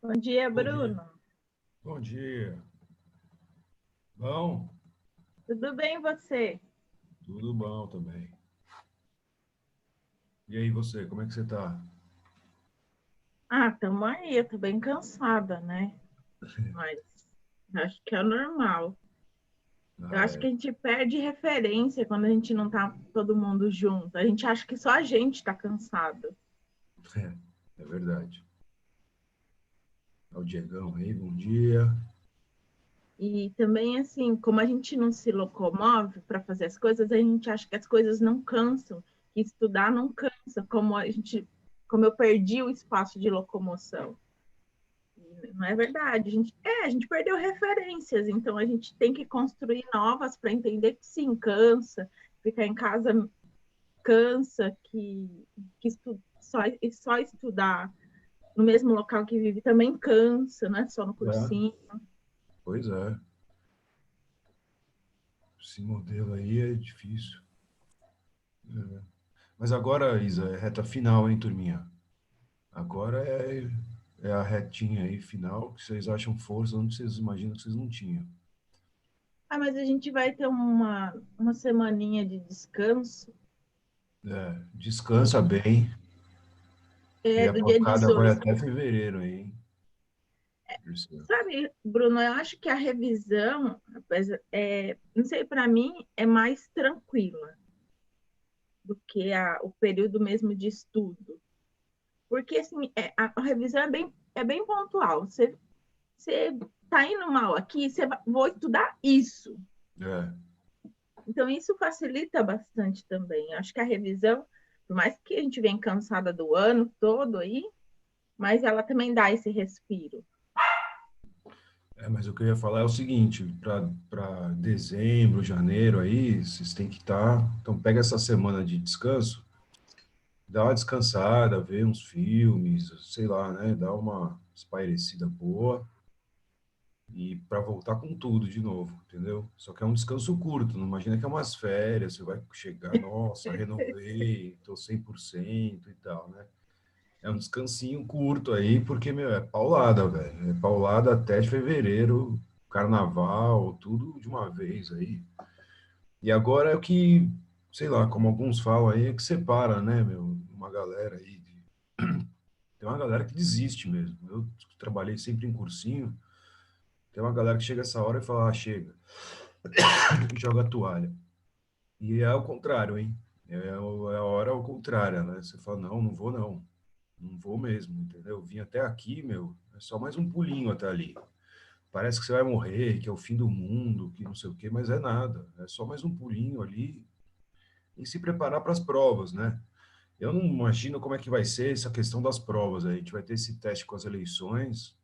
Bom dia, Bom dia. Bruno. Bom dia. Bom, Tudo bem você? tudo bom também. E aí você, como é que você tá? Tamo aí, eu tô bem cansada, né? Mas acho que é normal. Eu Ah, acho que a gente perde referência quando a gente não tá todo mundo junto. A gente acha que só a gente tá cansado. é verdade. É o Diegão aí, bom dia. E também, assim, como a gente não se locomove para fazer as coisas, a gente acha que as coisas não cansam, que estudar não cansa, como eu perdi o espaço de locomoção. Não é verdade. A gente perdeu referências, então a gente tem que construir novas para entender que sim, cansa, ficar em casa cansa, só estudar no mesmo local que vive também cansa, não é só no É, cursinho. pois é. Esse modelo aí é difícil. É. Mas agora, Isa, é reta final, hein, turminha? Agora é a retinha aí final, que vocês acham força onde vocês imaginam que vocês não tinham. Mas a gente vai ter uma semaninha de descanso, É, descansa bem e a do dia pancada vai 18. até fevereiro aí, hein? Terceiro. Sabe, Bruno, eu acho que a revisão, não sei, para mim é mais tranquila do que o período mesmo de estudo. Porque assim, a revisão é bem pontual. Você tá indo mal aqui, vou estudar isso. É. Então, isso facilita bastante também. Acho que a revisão, por mais que a gente venha cansada do ano todo aí, mas ela também dá esse respiro. Mas o que eu ia falar é o seguinte, para dezembro, janeiro aí, vocês têm que estar. Então, pega essa semana de descanso, dá uma descansada, vê uns filmes, sei lá, né? Dá uma espairecida boa e para voltar com tudo de novo, entendeu? Só que é um descanso curto, não imagina que é umas férias, você vai chegar, nossa, renovei, tô 100% e tal, né? É um descansinho curto aí, porque, meu, é paulada, velho. É paulada até fevereiro, carnaval, tudo de uma vez aí. E agora é o que, sei lá, como alguns falam aí, é que separa, né, meu, uma galera aí. Tem uma galera que desiste mesmo. Eu trabalhei sempre em cursinho, tem uma galera que chega essa hora e fala, ah, chega, e joga a toalha. E é o contrário, hein? É a hora ao contrário, né? Você fala, não, não vou não. Não vou mesmo, entendeu? Vim até aqui, meu, é só mais um pulinho até ali. Parece que você vai morrer, que é o fim do mundo, que não sei o quê, mas é nada. É só mais um pulinho ali e se preparar para as provas, né? Eu não imagino como é que vai ser essa questão das provas. A gente vai ter esse teste com as eleições,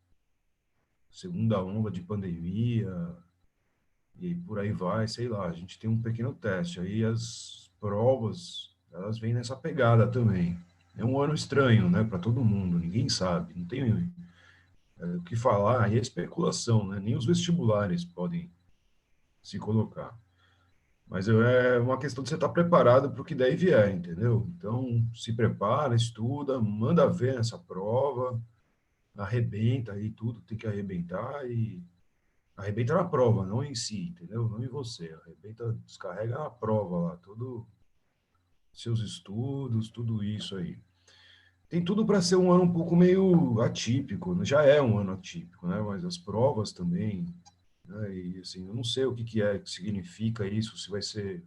segunda onda de pandemia, e por aí vai, sei lá. A gente tem um pequeno teste. Aí as provas, elas vêm nessa pegada também. É um ano estranho, né, para todo mundo, ninguém sabe, não tem o que falar, aí é especulação, né? Nem os vestibulares podem se colocar. Mas é uma questão de você estar preparado para o que daí vier, entendeu? Então, se prepara, estuda, manda ver essa prova, arrebenta aí tudo, tem que arrebentar e arrebenta na prova, não em si, entendeu? Não em você, arrebenta, descarrega na prova lá, todos seus estudos, tudo isso aí. Tem tudo para ser um ano um pouco meio atípico, né? Já é um ano atípico, né? Mas as provas também, né? E assim, eu não sei o que que é, que significa isso, se vai ser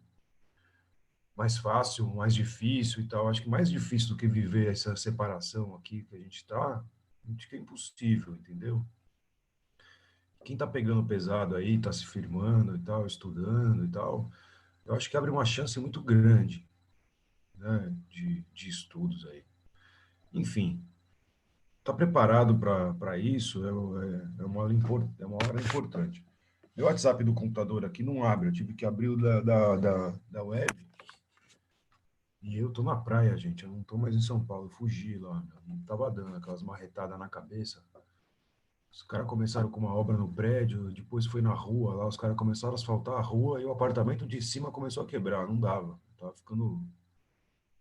mais fácil, mais difícil e tal. Acho que mais difícil do que viver essa separação aqui que a gente está, acho que é impossível, entendeu? Quem está pegando pesado aí, está se firmando e tal, estudando e tal, eu acho que abre uma chance muito grande, né, de estudos aí. Enfim, tá preparado para isso é uma hora importante. Meu WhatsApp do computador aqui não abre, eu tive que abrir o da web. E eu tô na praia, gente, eu não tô mais em São Paulo, eu fugi lá, não tava dando aquelas marretadas na cabeça. Os caras começaram com uma obra no prédio, depois foi na rua lá, os caras começaram a asfaltar a rua e o apartamento de cima começou a quebrar, não dava. Eu tava ficando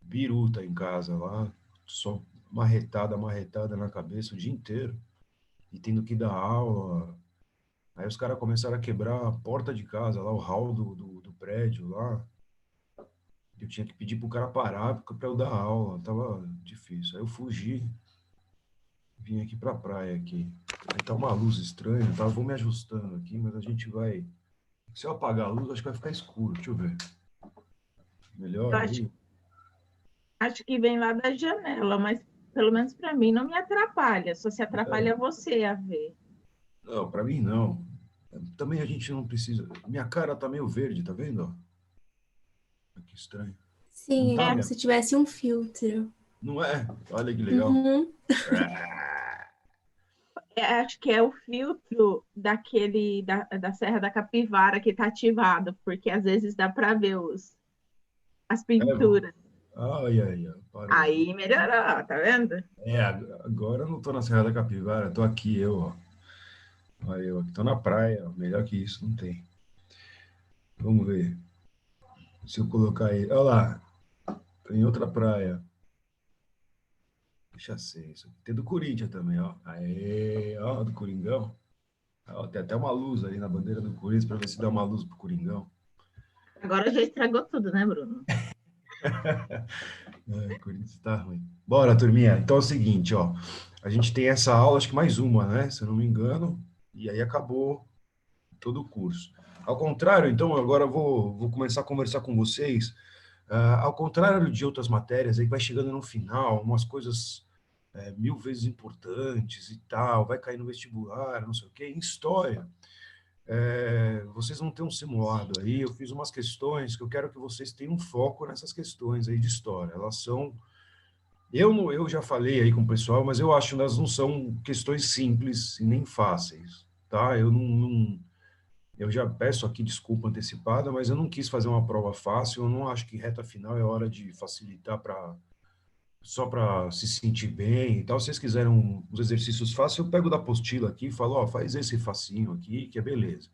biruta em casa lá, só marretada na cabeça o dia inteiro. e tendo que dar aula. Aí os caras começaram a quebrar a porta de casa, lá o hall do prédio lá. Eu tinha que pedir pro cara parar para eu dar aula, tava difícil. Aí eu fugi, vim aqui pra praia aqui. Aí tá uma luz estranha, tá? Vou me ajustando aqui, mas a gente vai. Se eu apagar a luz, acho que vai ficar escuro. Deixa eu ver. Eu Melhor aí? acho que vem lá da janela, mas pelo menos para mim não me atrapalha, só se É. atrapalha você a ver. Não, pra mim não. Também a gente não precisa. Minha cara tá meio verde, tá vendo? Ó? Que estranho. Não Sim, é tá, como É, minha? se tivesse um filtro. Não é? Olha que legal. Uhum. acho que é o filtro da Serra da Capivara que está ativado, porque às vezes dá para ver as É bom. pinturas. Ai, ai, ai, parou. Aí melhorou, tá vendo? É, agora eu não tô na Serra da Capivara, tô aqui, eu, ó. Aí eu aqui tô na praia, ó. Melhor que isso, não tem. Vamos ver. Se eu colocar aí. Olha lá, tô em outra praia. Deixa ser isso. Tem do Corinthians também, ó. Aê, ó, do Coringão. Ó, tem até uma luz ali na bandeira do Corinthians para ver se dá uma luz pro Coringão. Agora já estragou tudo, né, Bruno? É, o Corinthians tá ruim. Bora, turminha. Então é o seguinte, ó. A gente tem essa aula, acho que mais uma, né? Se eu não me engano. E aí acabou todo o curso. Ao contrário, então, agora eu vou começar a conversar com vocês. Ao contrário de outras matérias, aí vai chegando no final, umas coisas mil vezes importantes e tal, vai cair no vestibular, não sei o quê. Em história, vocês vão ter um simulado aí. Eu fiz umas questões que eu quero que vocês tenham foco nessas questões aí de história. Elas são. Eu já falei aí com o pessoal, mas eu acho que elas não são questões simples e nem fáceis, tá? Eu já peço aqui desculpa antecipada, mas eu não quis fazer uma prova fácil. Eu não acho que reta final é hora de facilitar para só para se sentir bem e tal. Se vocês quiserem uns exercícios fáceis, eu pego da apostila aqui e falo, ó, faz esse facinho aqui, que é beleza.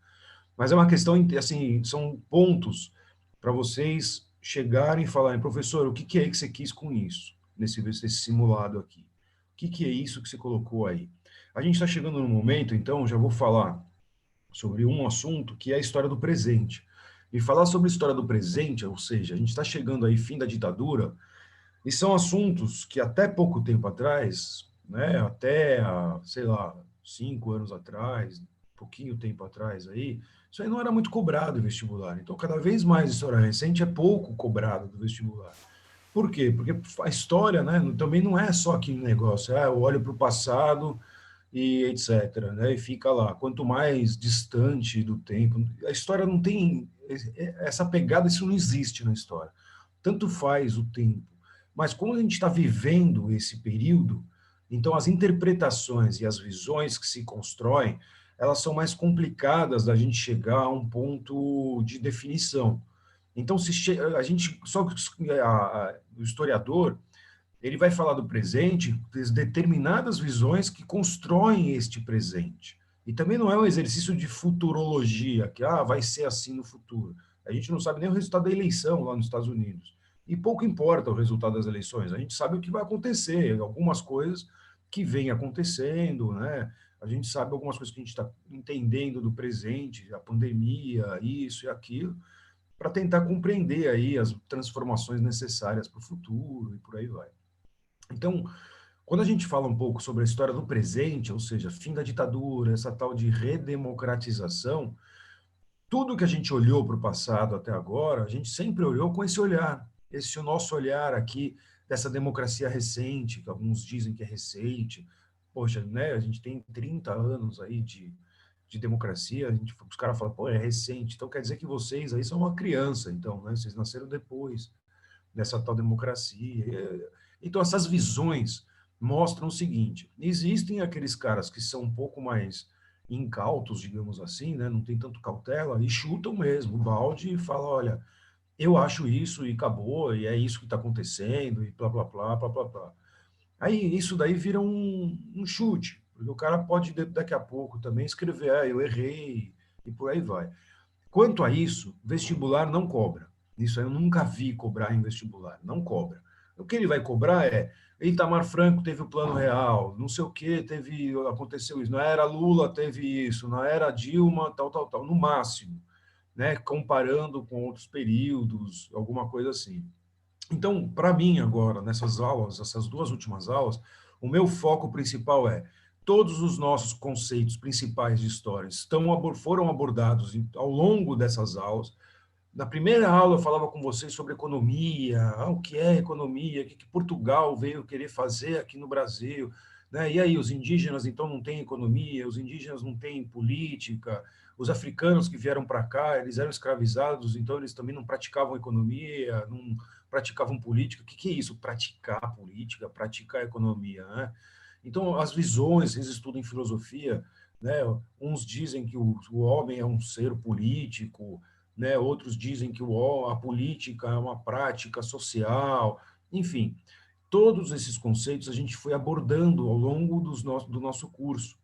Mas é uma questão, assim, são pontos para vocês chegarem e falarem, professor, o que que é que você quis com isso, nesse simulado aqui? O que que é isso que você colocou aí? A gente está chegando no momento, então, já vou falar sobre um assunto que é a história do presente. E falar sobre a história do presente, ou seja, a gente está chegando aí fim da ditadura, e são assuntos que até pouco tempo atrás, né, até, sei lá, 5 anos atrás, pouquinho tempo atrás aí, isso aí não era muito cobrado em vestibular. Então, cada vez mais história recente é pouco cobrado do vestibular. Por quê? Porque a história, né, também não é só aquele negócio, eu olho para o passado e etc., né? E fica lá. Quanto mais distante do tempo, a história não tem essa pegada, isso não existe na história. Tanto faz o tempo. Mas como a gente está vivendo esse período, então as interpretações e as visões que se constroem, elas são mais complicadas da gente chegar a um ponto de definição. Então, se a gente só o historiador ele vai falar do presente, determinadas visões que constroem este presente. E também não é um exercício de futurologia, que vai ser assim no futuro. A gente não sabe nem o resultado da eleição lá nos Estados Unidos. E pouco importa o resultado das eleições, a gente sabe o que vai acontecer, algumas coisas que vêm acontecendo, né? A gente sabe algumas coisas que a gente está entendendo do presente, a pandemia, isso e aquilo, para tentar compreender aí as transformações necessárias para o futuro e por aí vai. Então, quando a gente fala um pouco sobre a história do presente, ou seja, fim da ditadura, essa tal de redemocratização, tudo que a gente olhou para o passado até agora, a gente sempre olhou com esse nosso olhar aqui dessa democracia recente, que alguns dizem que é recente. Poxa, né, a gente tem 30 anos aí de democracia, os caras falam, pô, é recente, então quer dizer que vocês aí são uma criança, então, né, vocês nasceram depois dessa tal democracia. Então, essas visões mostram o seguinte: existem aqueles caras que são um pouco mais incautos, digamos assim, né? Não tem tanto cautela, e chutam mesmo o balde e falam: olha, eu acho isso e acabou, e é isso que está acontecendo, e blá, blá, blá, blá, blá, blá. Aí isso daí vira um chute, porque o cara pode daqui a pouco também escrever: eu errei, e por aí vai. Quanto a isso, vestibular não cobra. Isso eu nunca vi cobrar em vestibular, não cobra. O que ele vai cobrar é Itamar Franco teve o Plano Real, não sei o que, aconteceu isso, na era Lula teve isso, na era Dilma, tal, no máximo, né? Comparando com outros períodos, alguma coisa assim. Então, para mim agora, nessas aulas, essas duas últimas aulas, o meu foco principal é todos os nossos conceitos principais de história foram abordados ao longo dessas aulas. Na primeira aula eu falava com vocês sobre economia, o que é economia, o que Portugal veio querer fazer aqui no Brasil, né? E aí, os indígenas então não têm economia, os indígenas não têm política, os africanos que vieram para cá, eles eram escravizados, então eles também não praticavam economia, não praticavam política. O que é isso? Praticar política, praticar economia, né? Então, as visões, vocês estudam em filosofia, né? Uns dizem que o homem é um ser político, né? Outros dizem que a política é uma prática social, enfim, todos esses conceitos a gente foi abordando ao longo do nosso curso.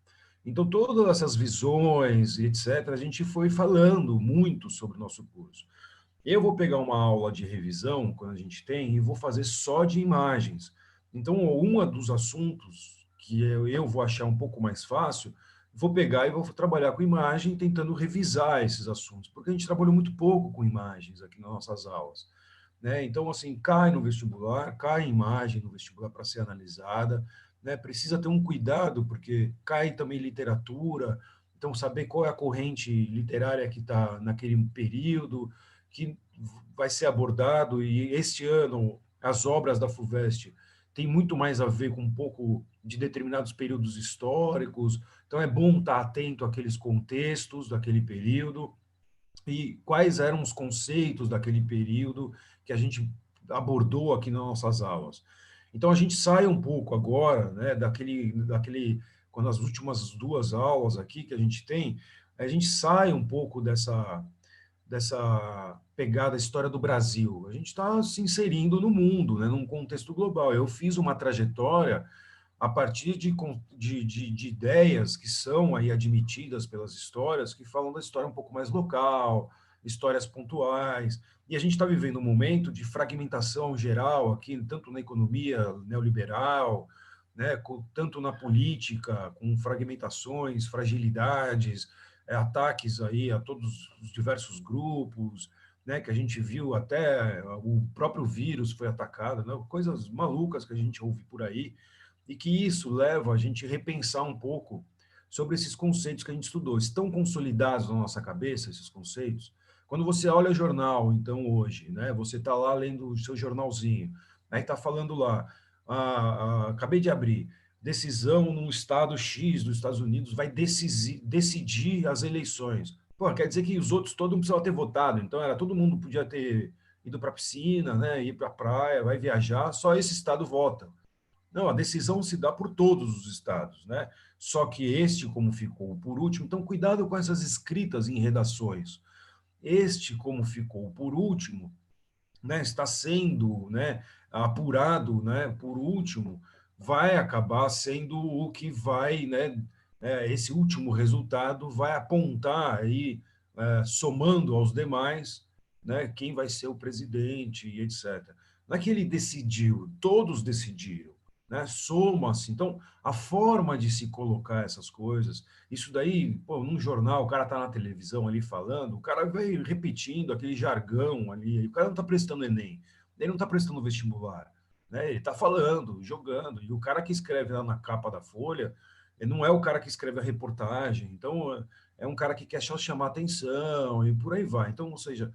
Então, todas essas visões, etc., a gente foi falando muito sobre o nosso curso. Eu vou pegar uma aula de revisão, quando a gente tem, e vou fazer só de imagens. Então, um dos assuntos que eu vou achar um pouco mais fácil, vou pegar e vou trabalhar com imagem, tentando revisar esses assuntos, porque a gente trabalhou muito pouco com imagens aqui nas nossas aulas, né? Então, assim, cai no vestibular, cai imagem no vestibular para ser analisada, né? Precisa ter um cuidado, porque cai também literatura, então saber qual é a corrente literária que está naquele período, que vai ser abordado, e este ano as obras da FUVEST têm muito mais a ver com um pouco de determinados períodos históricos, então é bom estar atento àqueles contextos daquele período, e quais eram os conceitos daquele período que a gente abordou aqui nas nossas aulas. Então, a gente sai um pouco agora, né, quando as últimas duas aulas aqui que a gente tem, a gente sai um pouco dessa pegada história do Brasil. A gente está se inserindo no mundo, né, num contexto global. Eu fiz uma trajetória a partir de ideias que são aí admitidas pelas histórias, que falam da história um pouco mais local, histórias pontuais, e a gente está vivendo um momento de fragmentação geral aqui, tanto na economia neoliberal, né, tanto na política, com fragmentações, fragilidades, ataques aí a todos os diversos grupos, né, que a gente viu até o próprio vírus foi atacado, né, coisas malucas que a gente ouve por aí, e que isso leva a gente a repensar um pouco sobre esses conceitos que a gente estudou. Estão consolidados na nossa cabeça esses conceitos? Quando você olha jornal, então, hoje, né, você está lá lendo o seu jornalzinho, aí está falando lá, acabei de abrir, decisão no estado X dos Estados Unidos vai decidir as eleições. Pô, quer dizer que os outros todos não precisavam ter votado, então era todo mundo podia ter ido para a piscina, né, ir para a praia, vai viajar, só esse estado vota. Não, a decisão se dá por todos os estados, né? Só que este, como ficou por último, então cuidado com essas escritas em redações. Este, como ficou por último, né, está sendo, né, apurado, né, por último, vai acabar sendo o que vai, né, esse último resultado vai apontar aí, somando aos demais, né, quem vai ser o presidente e etc. Não é que ele decidiu, todos decidiram, né, soma-se. Então, a forma de se colocar essas coisas, isso daí, pô, num jornal, o cara está na televisão ali falando, o cara vai repetindo aquele jargão ali, o cara não está prestando Enem, ele não está prestando vestibular, né? Ele está falando, jogando, e o cara que escreve lá na capa da Folha, ele não é o cara que escreve a reportagem, então é um cara que quer só chamar atenção e por aí vai. Então, ou seja,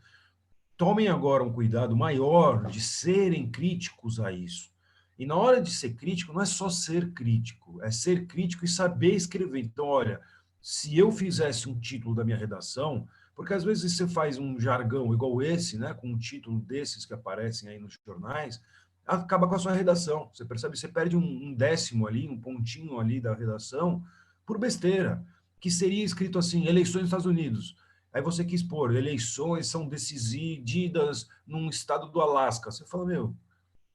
tomem agora um cuidado maior de serem críticos a isso. E na hora de ser crítico, não é só ser crítico, é ser crítico e saber escrever. Então, olha, se eu fizesse um título da minha redação, porque às vezes você faz um jargão igual esse, né, com um título desses que aparecem aí nos jornais, acaba com a sua redação. Você percebe, você perde um décimo ali, um pontinho ali da redação por besteira, que seria escrito assim, eleições nos Estados Unidos. Aí você quis pôr, eleições são decididas num estado do Alasca. Você fala, meu,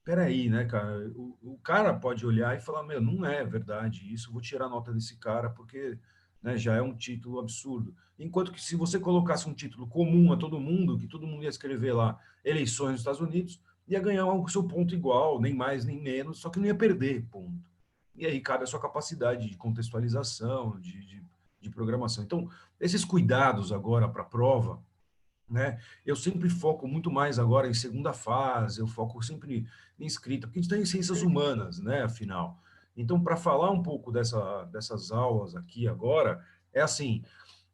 peraí, né, cara? O cara pode olhar e falar, meu, não é verdade isso, vou tirar a nota desse cara, porque, né, já é um título absurdo. Enquanto que se você colocasse um título comum a todo mundo, que todo mundo ia escrever lá, eleições nos Estados Unidos, ia ganhar o seu ponto igual, nem mais nem menos, só que não ia perder ponto. E aí cabe a sua capacidade de contextualização, de programação. Então, esses cuidados agora para a prova, né? Eu sempre foco muito mais agora em segunda fase, eu foco sempre em escrita, porque a gente está em ciências humanas, né? Afinal. Então, para falar um pouco dessas aulas aqui agora, é assim,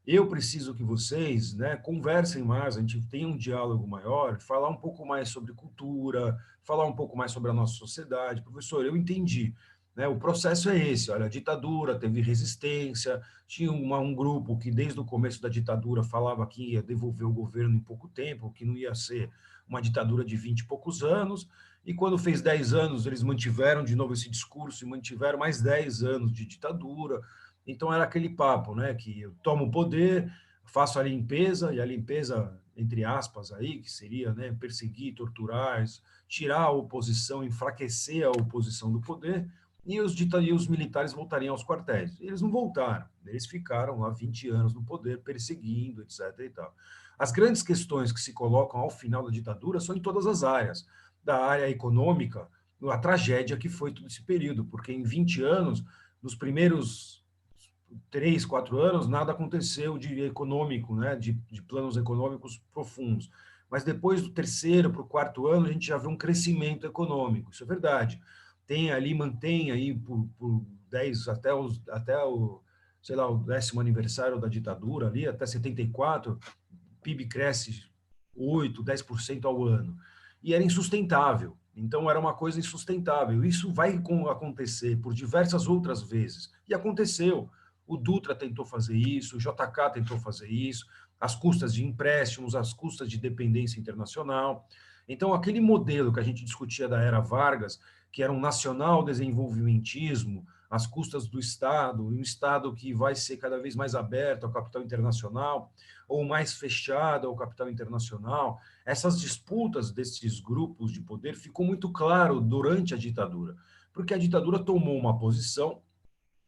eu preciso que vocês, né, conversem mais, a gente tenha um diálogo maior, falar um pouco mais sobre cultura, falar um pouco mais sobre a nossa sociedade. Professor, eu entendi, né, o processo é esse, olha, a ditadura teve resistência, tinha um grupo que desde o começo da ditadura falava que ia devolver o governo em pouco tempo, que não ia ser uma ditadura de 20 e poucos anos, e quando fez 10 anos, eles mantiveram de novo esse discurso e mantiveram mais 10 anos de ditadura. Então era aquele papo, né, que eu tomo o poder, faço a limpeza, e a limpeza, entre aspas, aí, que seria, né, perseguir, torturar, tirar a oposição, enfraquecer a oposição do poder, e os militares voltariam aos quartéis. Eles não voltaram, eles ficaram lá 20 anos no poder, perseguindo, etc. e tal. As grandes questões que se colocam ao final da ditadura são em todas as áreas. Da área econômica, a tragédia que foi todo esse período, porque em 20 anos, nos primeiros 3, 4 anos, nada aconteceu de econômico, né, de planos econômicos profundos. Mas depois do terceiro para o quarto ano, a gente já vê um crescimento econômico, isso é verdade. Tem ali, mantém aí por 10, até o, sei lá, o 10º aniversário da ditadura ali, até 74, o PIB cresce 8, 10% ao ano. E era insustentável. Então, era uma coisa insustentável. Isso vai acontecer por diversas outras vezes. E aconteceu. O Dutra tentou fazer isso, o JK tentou fazer isso, às custas de empréstimos, às custas de dependência internacional. Então, aquele modelo que a gente discutia da era Vargas, que era um nacional desenvolvimentismo, às custas do Estado, um Estado que vai ser cada vez mais aberto ao capital internacional, ou mais fechado ao capital internacional, essas disputas desses grupos de poder ficou muito claro durante a ditadura, porque a ditadura tomou uma posição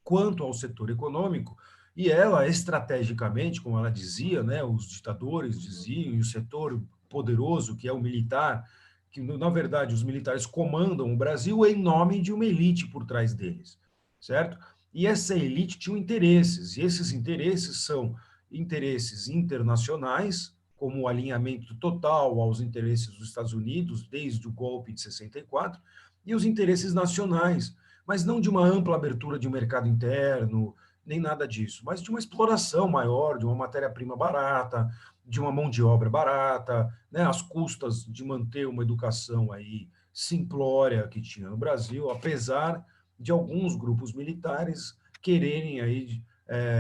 quanto ao setor econômico, e ela, estrategicamente, como ela dizia, né, os ditadores diziam, e o setor poderoso, que é o militar, que, na verdade, os militares comandam o Brasil em nome de uma elite por trás deles, certo? E essa elite tinha interesses, e esses interesses são interesses internacionais, como o alinhamento total aos interesses dos Estados Unidos, desde o golpe de 64, e os interesses nacionais, mas não de uma ampla abertura de um mercado interno, nem nada disso, mas de uma exploração maior, de uma matéria-prima barata, de uma mão de obra barata, né, às custas de manter uma educação aí simplória que tinha no Brasil, apesar de alguns grupos militares quererem aí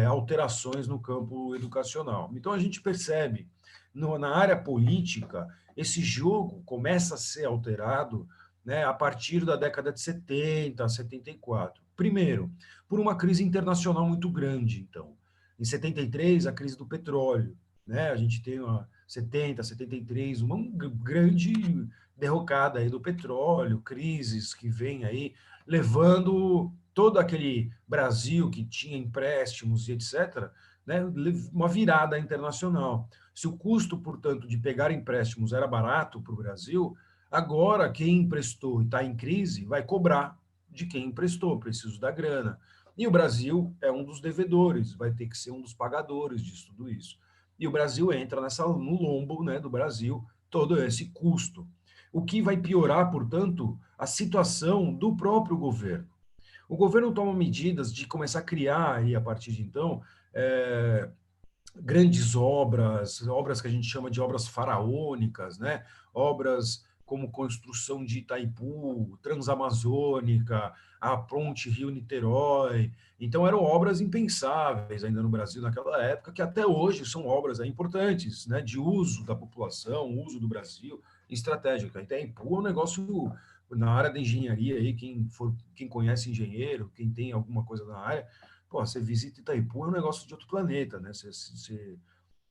alterações no campo educacional. Então a gente percebe na área política esse jogo começa a ser alterado, né, a partir da década de 70, 74. Primeiro, por uma crise internacional muito grande, então. Em 73, a crise do petróleo, né? A gente tem 70, 73, uma grande derrocada aí do petróleo, crises que vem aí levando todo aquele Brasil que tinha empréstimos e etc., né, uma virada internacional. Se o custo, portanto, de pegar empréstimos era barato para o Brasil, agora, quem emprestou e está em crise vai cobrar de quem emprestou, preciso da grana. E o Brasil é um dos devedores, vai ter que ser um dos pagadores disso tudo isso. E o Brasil entra no lombo, né, do Brasil todo esse custo. O que vai piorar, portanto, a situação do próprio governo. O governo toma medidas de começar a criar, e a partir de então, grandes obras que a gente chama de obras faraônicas, né? Obras como construção de Itaipu, Transamazônica, a ponte Rio-Niterói. Então, eram obras impensáveis ainda no Brasil naquela época, que até hoje são obras importantes, né, de uso da população, uso do Brasil, estratégica. Itaipu é um negócio na área da engenharia, aí, quem conhece engenheiro, quem tem alguma coisa na área, pô, você visita Itaipu, é um negócio de outro planeta, né?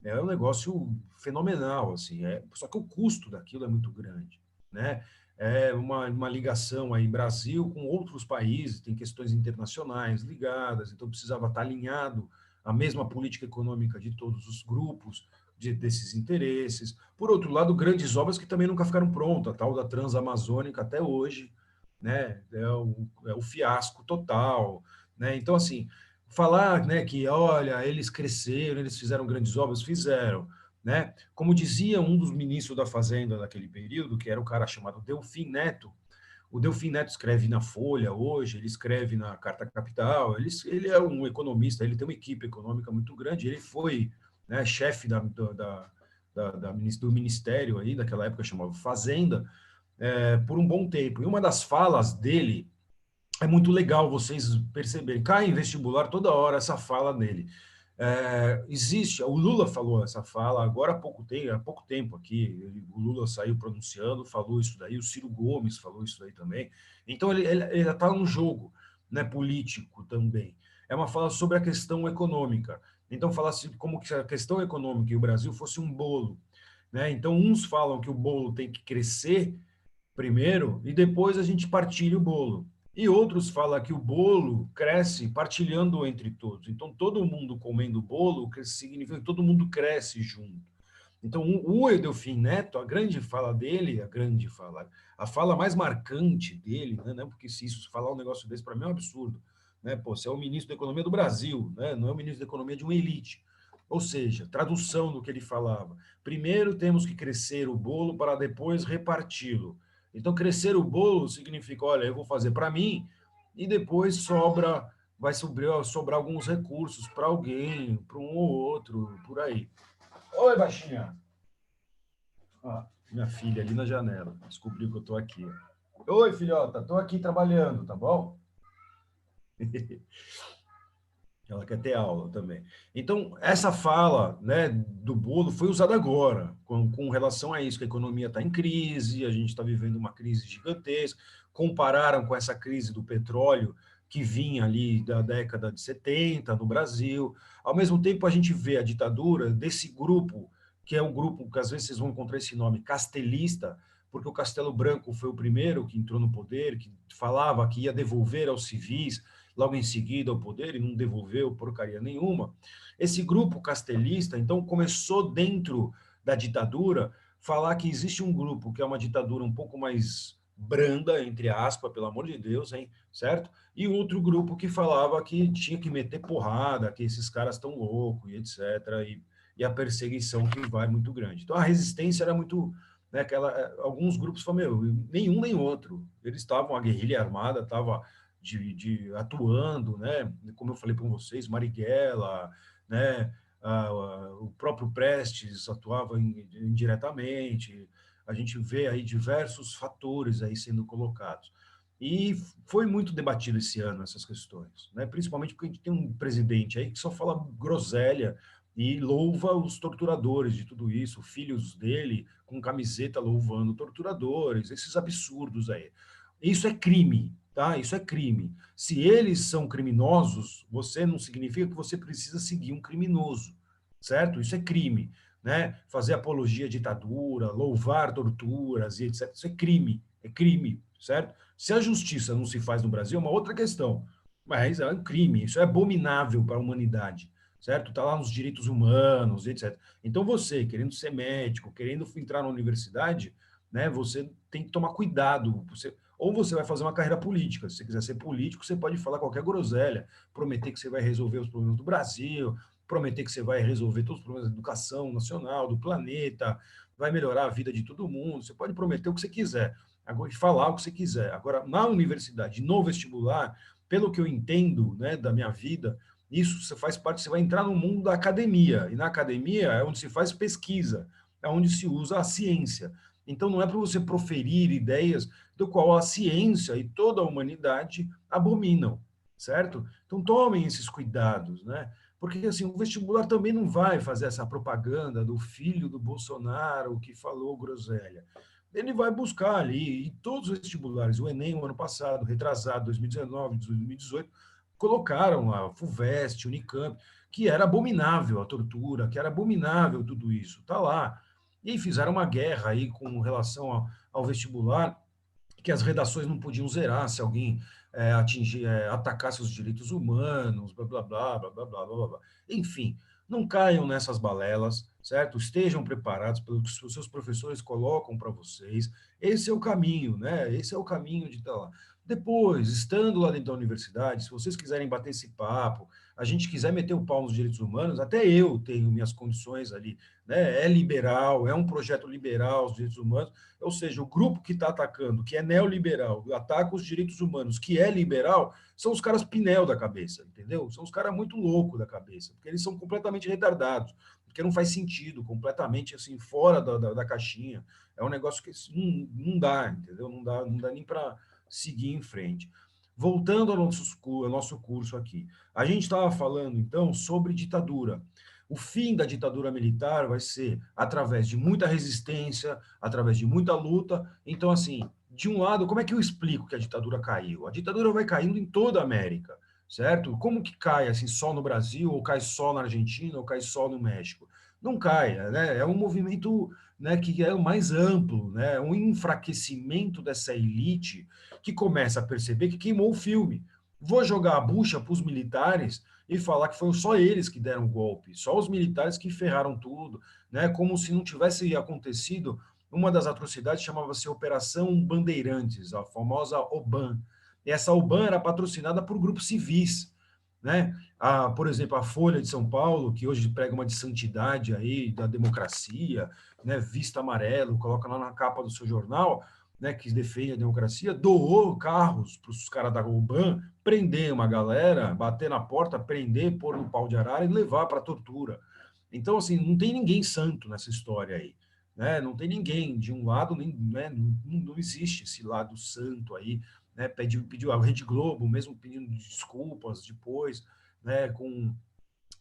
É um negócio fenomenal, assim. Só que o custo daquilo é muito grande, né? É uma ligação aí Brasil com outros países, tem questões internacionais ligadas, então precisava estar alinhado à mesma política econômica de todos os grupos desses interesses. Por outro lado, grandes obras que também nunca ficaram prontas, a tal da Transamazônica até hoje, né, é o fiasco total, né? Então, assim, falar, né, que, olha, eles cresceram, eles fizeram grandes obras, fizeram, né? Como dizia um dos ministros da Fazenda daquele período, que era um cara chamado Delfim Neto. O Delfim Neto escreve na Folha hoje, ele escreve na Carta Capital, ele é um economista, ele tem uma equipe econômica muito grande, ele foi, né, chefe do ministério aí, daquela época chamava Fazenda, por um bom tempo. E uma das falas dele é muito legal vocês perceberem. Cai em vestibular toda hora essa fala dele. Existe, o Lula falou essa fala agora há pouco tempo aqui, o Lula saiu pronunciando, falou isso daí, o Ciro Gomes falou isso daí também. Então, ele está num jogo, né, político também. É uma fala sobre a questão econômica. Então, fala assim, como que a questão econômica e o Brasil fosse um bolo, né? Então, uns falam que o bolo tem que crescer primeiro e depois a gente partilha o bolo. E outros falam que o bolo cresce partilhando entre todos. Então, todo mundo comendo bolo significa que todo mundo cresce junto. Então, o Edelfim Neto, a grande fala dele, a fala mais marcante dele, né? Porque se isso falar um negócio desse, para mim é um absurdo. Né? Pô, você é o ministro da Economia do Brasil, né? Não é o ministro da Economia de uma elite. Ou seja, tradução do que ele falava. Primeiro temos que crescer o bolo para depois reparti-lo. Então, crescer o bolo significa, olha, eu vou fazer para mim e depois vai sobrar alguns recursos para alguém, para um ou outro, por aí. Oi, baixinha. Ah, minha filha ali na janela. Descobriu que eu estou aqui. Oi, filhota, estou aqui trabalhando, tá bom? Ela quer ter aula também. Então, essa fala, né, do bolo foi usada agora, com relação a isso, que a economia está em crise, a gente está vivendo uma crise gigantesca. Compararam com essa crise do petróleo que vinha ali da década de 70 no Brasil. Ao mesmo tempo, a gente vê a ditadura desse grupo, que é um grupo que às vezes vocês vão encontrar esse nome, castelista, porque o Castelo Branco foi o primeiro que entrou no poder, que falava que ia devolver aos civis logo em seguida ao poder e não devolveu porcaria nenhuma. Esse grupo castelista, então, começou dentro da ditadura falar que existe um grupo que é uma ditadura um pouco mais branda, entre aspas, pelo amor de Deus, hein, certo? E outro grupo que falava que tinha que meter porrada, que esses caras estão loucos e etc. E a perseguição que vai muito grande. Então, a resistência era muito... Né, alguns grupos falaram, meu, nenhum nem outro. Eles estavam, a guerrilha armada estava atuando, né? Como eu falei para vocês, Marighella, né? O próprio Prestes atuava indiretamente. A gente vê aí diversos fatores aí sendo colocados. E foi muito debatido esse ano essas questões, né? Principalmente porque a gente tem um presidente aí que só fala groselha e louva os torturadores de tudo isso, filhos dele com camiseta louvando torturadores, esses absurdos aí. Isso é crime, tá? Isso é crime. Se eles são criminosos, você não significa que você precisa seguir um criminoso, certo? Isso é crime, né? Fazer apologia à ditadura, louvar torturas e etc. Isso é crime, certo? Se a justiça não se faz no Brasil, é uma outra questão, mas é um crime, isso é abominável para a humanidade, certo? Está lá nos direitos humanos, etc. Então você, querendo ser médico, querendo entrar na universidade, né, você tem que tomar cuidado, ou você vai fazer uma carreira política. Se você quiser ser político, você pode falar qualquer groselha, prometer que você vai resolver os problemas do Brasil, prometer que você vai resolver todos os problemas da educação nacional, do planeta, vai melhorar a vida de todo mundo. Você pode prometer o que você quiser, agora, falar o que você quiser. Agora, na universidade, no vestibular, pelo que eu entendo, né, da minha vida, isso você faz parte, você vai entrar no mundo da academia, e na academia é onde se faz pesquisa, é onde se usa a ciência. Então, não é para você proferir ideias do qual a ciência e toda a humanidade abominam, certo? Então, tomem esses cuidados, né? Porque, assim, o vestibular também não vai fazer essa propaganda do filho do Bolsonaro que falou groselha. Ele vai buscar ali, e todos os vestibulares, o Enem, o ano passado, retrasado, 2019, 2018, colocaram a FUVEST, Unicamp, que era abominável a tortura, que era abominável tudo isso, está lá. E aí fizeram uma guerra aí com relação ao vestibular, que as redações não podiam zerar se alguém atacasse os direitos humanos, blá, blá, blá, blá, blá, blá, blá, blá. Enfim, Não caiam nessas balelas, certo? Estejam preparados pelo que os seus professores colocam para vocês. Esse é o caminho, né? Esse é o caminho de estar lá. Depois, estando lá dentro da universidade, se vocês quiserem bater esse papo, a gente quiser meter o pau nos direitos humanos, até eu tenho minhas condições ali, né? É liberal, é um projeto liberal, os direitos humanos, ou seja, o grupo que está atacando, que é neoliberal, ataca os direitos humanos, que é liberal, são os caras pinel da cabeça, entendeu? São os caras muito loucos da cabeça, porque eles são completamente retardados, porque não faz sentido, completamente assim, fora da caixinha. É um negócio que não dá, entendeu? Não dá nem para seguir em frente. Voltando ao nosso curso aqui, a gente estava falando, então, sobre ditadura. O fim da ditadura militar vai ser através de muita resistência, através de muita luta. Então, assim, de um lado, como é que eu explico que a ditadura caiu? A ditadura vai caindo em toda a América, certo? Como que cai, assim, só no Brasil, ou cai só na Argentina, ou cai só no México? Não cai, né? É um movimento, né, que é o mais amplo, né? Um enfraquecimento dessa elite que começa a perceber que queimou o filme. Vou jogar a bucha para os militares e falar que foi só eles que deram o golpe, só os militares que ferraram tudo, né? Como se não tivesse acontecido uma das atrocidades, chamava-se Operação Bandeirantes, a famosa OBAN. E essa OBAN era patrocinada por grupos civis, né? Por exemplo, a Folha de São Paulo, que hoje prega uma de santidade aí da democracia, né? Vista amarelo, coloca lá na capa do seu jornal, né? Que defende a democracia, doou carros para os caras da OBAN prender uma galera, bater na porta, prender, pôr no pau de arara e levar para tortura. Então, assim, não tem ninguém santo nessa história aí, né? Não tem ninguém de um lado, nem, né? Não existe esse lado santo aí, né? Pediu a Rede Globo, mesmo pedindo desculpas depois, né?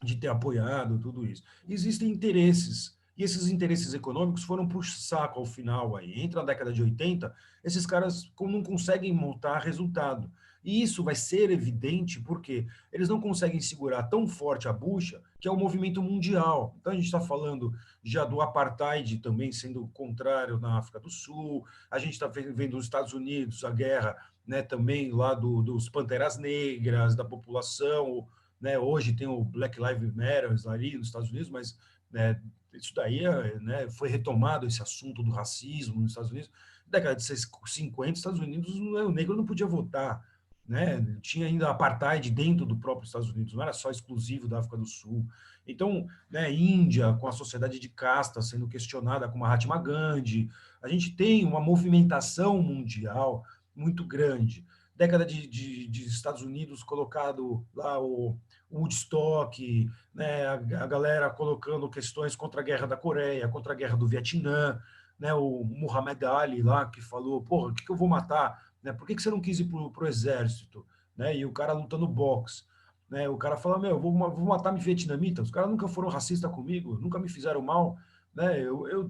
De ter apoiado tudo isso. Existem interesses, e esses interesses econômicos foram para o saco ao final aí. Entre a década de 80, esses caras não conseguem montar resultado. E isso vai ser evidente porque eles não conseguem segurar tão forte a bucha, que é o movimento mundial. Então, a gente está falando já do apartheid também sendo contrário na África do Sul, a gente está vendo os Estados Unidos, a guerra, né, também lá dos Panteras Negras, da população, né? Hoje tem o Black Lives Matter ali nos Estados Unidos, mas, né, isso daí, né, foi retomado esse assunto do racismo nos Estados Unidos. Na década de 50, nos Estados Unidos, o negro não podia votar, né? Tinha ainda apartheid dentro do próprio Estados Unidos, não era só exclusivo da África do Sul. Então, né, Índia, com a sociedade de casta sendo questionada com Mahatma Gandhi, a gente tem uma movimentação mundial muito grande. Década de Estados Unidos colocado lá o Woodstock, né, a galera colocando questões contra a guerra da Coreia, contra a guerra do Vietnã, né, o Muhammad Ali lá que falou, porra, o que eu vou matar? Né, por que você não quis ir pro exército? Né, e o cara lutando boxe. Né, o cara fala, meu, vou matar vietnamita, os caras nunca foram racistas comigo, nunca me fizeram mal, né,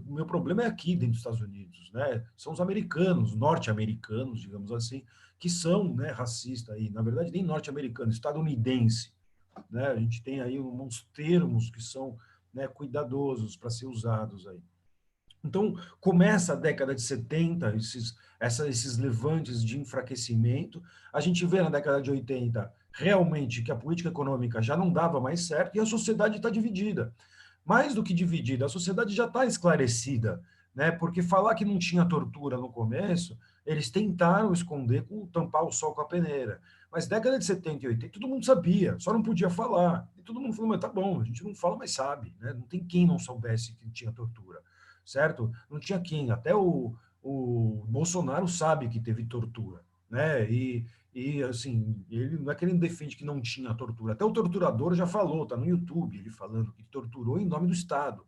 meu problema é aqui dentro dos Estados Unidos, né, são os americanos, norte-americanos, digamos assim, que são, né, racistas aí, na verdade nem norte-americano, estadunidense, né, a gente tem aí uns termos que são, né, cuidadosos para ser usados aí. Então, começa a década de 70, esses levantes de enfraquecimento. A gente vê na década de 80 realmente que a política econômica já não dava mais certo e a sociedade está dividida. Mais do que dividida, a sociedade já está esclarecida, né? Porque falar que não tinha tortura no começo, eles tentaram esconder, tampar o sol com a peneira. Mas década de 70 e 80, todo mundo sabia, só não podia falar. E todo mundo falou, mas tá bom, a gente não fala, mas sabe, né? Não tem quem não soubesse que tinha tortura, certo? Não tinha quem, até o Bolsonaro sabe que teve tortura, né? E assim, ele não é que ele defende que não tinha tortura, até o torturador já falou, tá no YouTube, ele falando que torturou em nome do Estado,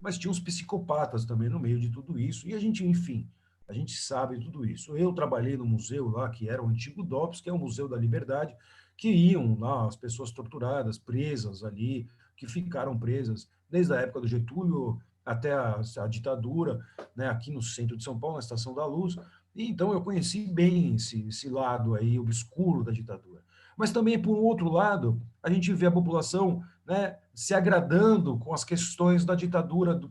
mas tinha uns psicopatas também no meio de tudo isso, e a gente, enfim, a gente sabe tudo isso. Eu trabalhei no museu lá, que era o antigo DOPS, que é o Museu da Liberdade, que iam lá as pessoas torturadas, presas ali, que ficaram presas desde a época do Getúlio até a ditadura, né, aqui no centro de São Paulo, na Estação da Luz. E, então eu conheci bem esse lado aí obscuro da ditadura. Mas também, por outro lado, a gente vê a população, né, se agradando com as questões da ditadura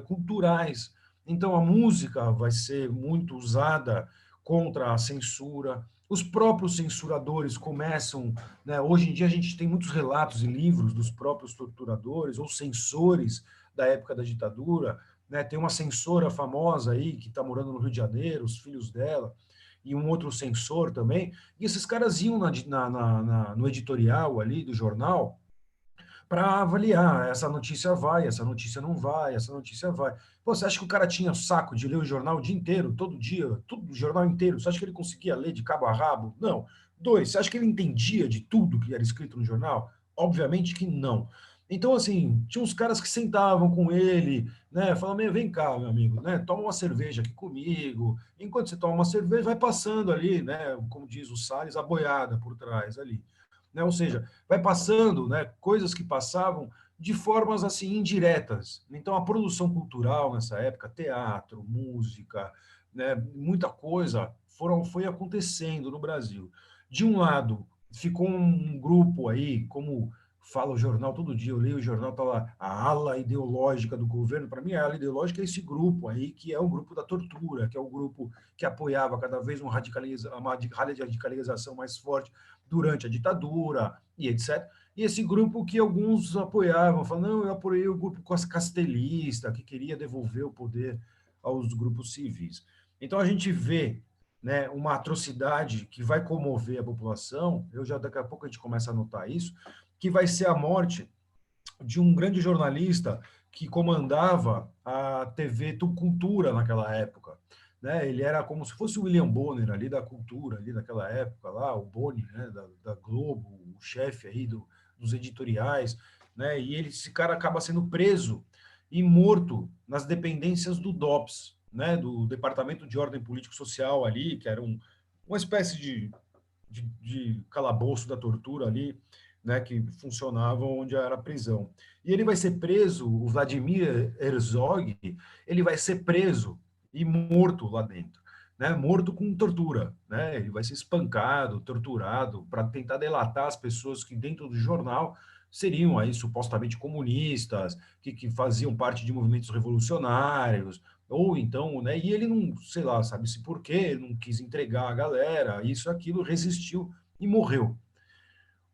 culturais. Então, a música vai ser muito usada contra a censura, Os próprios censuradores começam, né, hoje em dia a gente tem muitos relatos e livros dos próprios torturadores ou censores da época da ditadura, né, tem uma censora famosa aí que está morando no Rio de Janeiro, os filhos dela, e um outro censor também, e esses caras iam no editorial ali do jornal para avaliar, essa notícia vai, essa notícia não vai, essa notícia vai. Pô, você acha que o cara tinha saco de ler o jornal o dia inteiro, todo dia, tudo, o jornal inteiro? Você acha que ele conseguia ler de cabo a rabo? Não. Dois, você acha que ele entendia de tudo que era escrito no jornal? Obviamente que não. Então, assim, tinha uns caras que sentavam com ele, né, falavam, vem cá, meu amigo, né, toma uma cerveja aqui comigo. Enquanto você toma uma cerveja, vai passando ali, né, como diz o Salles, a boiada por trás ali. Né? Ou seja, vai passando, né, coisas que passavam de formas assim indiretas. Então, a produção cultural nessa época, teatro, música, né, muita coisa foi acontecendo no Brasil. De um lado, ficou um grupo aí, como fala o jornal todo dia, eu leio o jornal, está lá, a ala ideológica do governo. Para mim, a ala ideológica é esse grupo aí, que é o grupo da tortura, que é o grupo que apoiava cada vez uma radicalização mais forte durante a ditadura e etc. E esse grupo que alguns apoiavam, falando, não, eu apoiei o grupo castelista, que queria devolver o poder aos grupos civis. Então, a gente vê, né, uma atrocidade que vai comover a população, daqui a pouco a gente começa a notar isso, que vai ser a morte de um grande jornalista que comandava a TV Cultura naquela época. Né? Ele era como se fosse o William Bonner ali da cultura, ali daquela época lá, o Boni, né, da Globo, o chefe aí dos editoriais, né? E esse cara acaba sendo preso e morto nas dependências do DOPS, né, do Departamento de Ordem Político Social ali, que era uma espécie de calabouço da tortura ali, né, que funcionava onde era a prisão. E ele vai ser preso, o Vladimir Herzog, ele vai ser preso e morto lá dentro, né, morto com tortura, né, ele vai ser espancado, torturado, para tentar delatar as pessoas que dentro do jornal seriam aí supostamente comunistas, que faziam parte de movimentos revolucionários, ou então, né, e ele não, sei lá, sabe-se por quê, não quis entregar a galera, isso, aquilo, resistiu e morreu.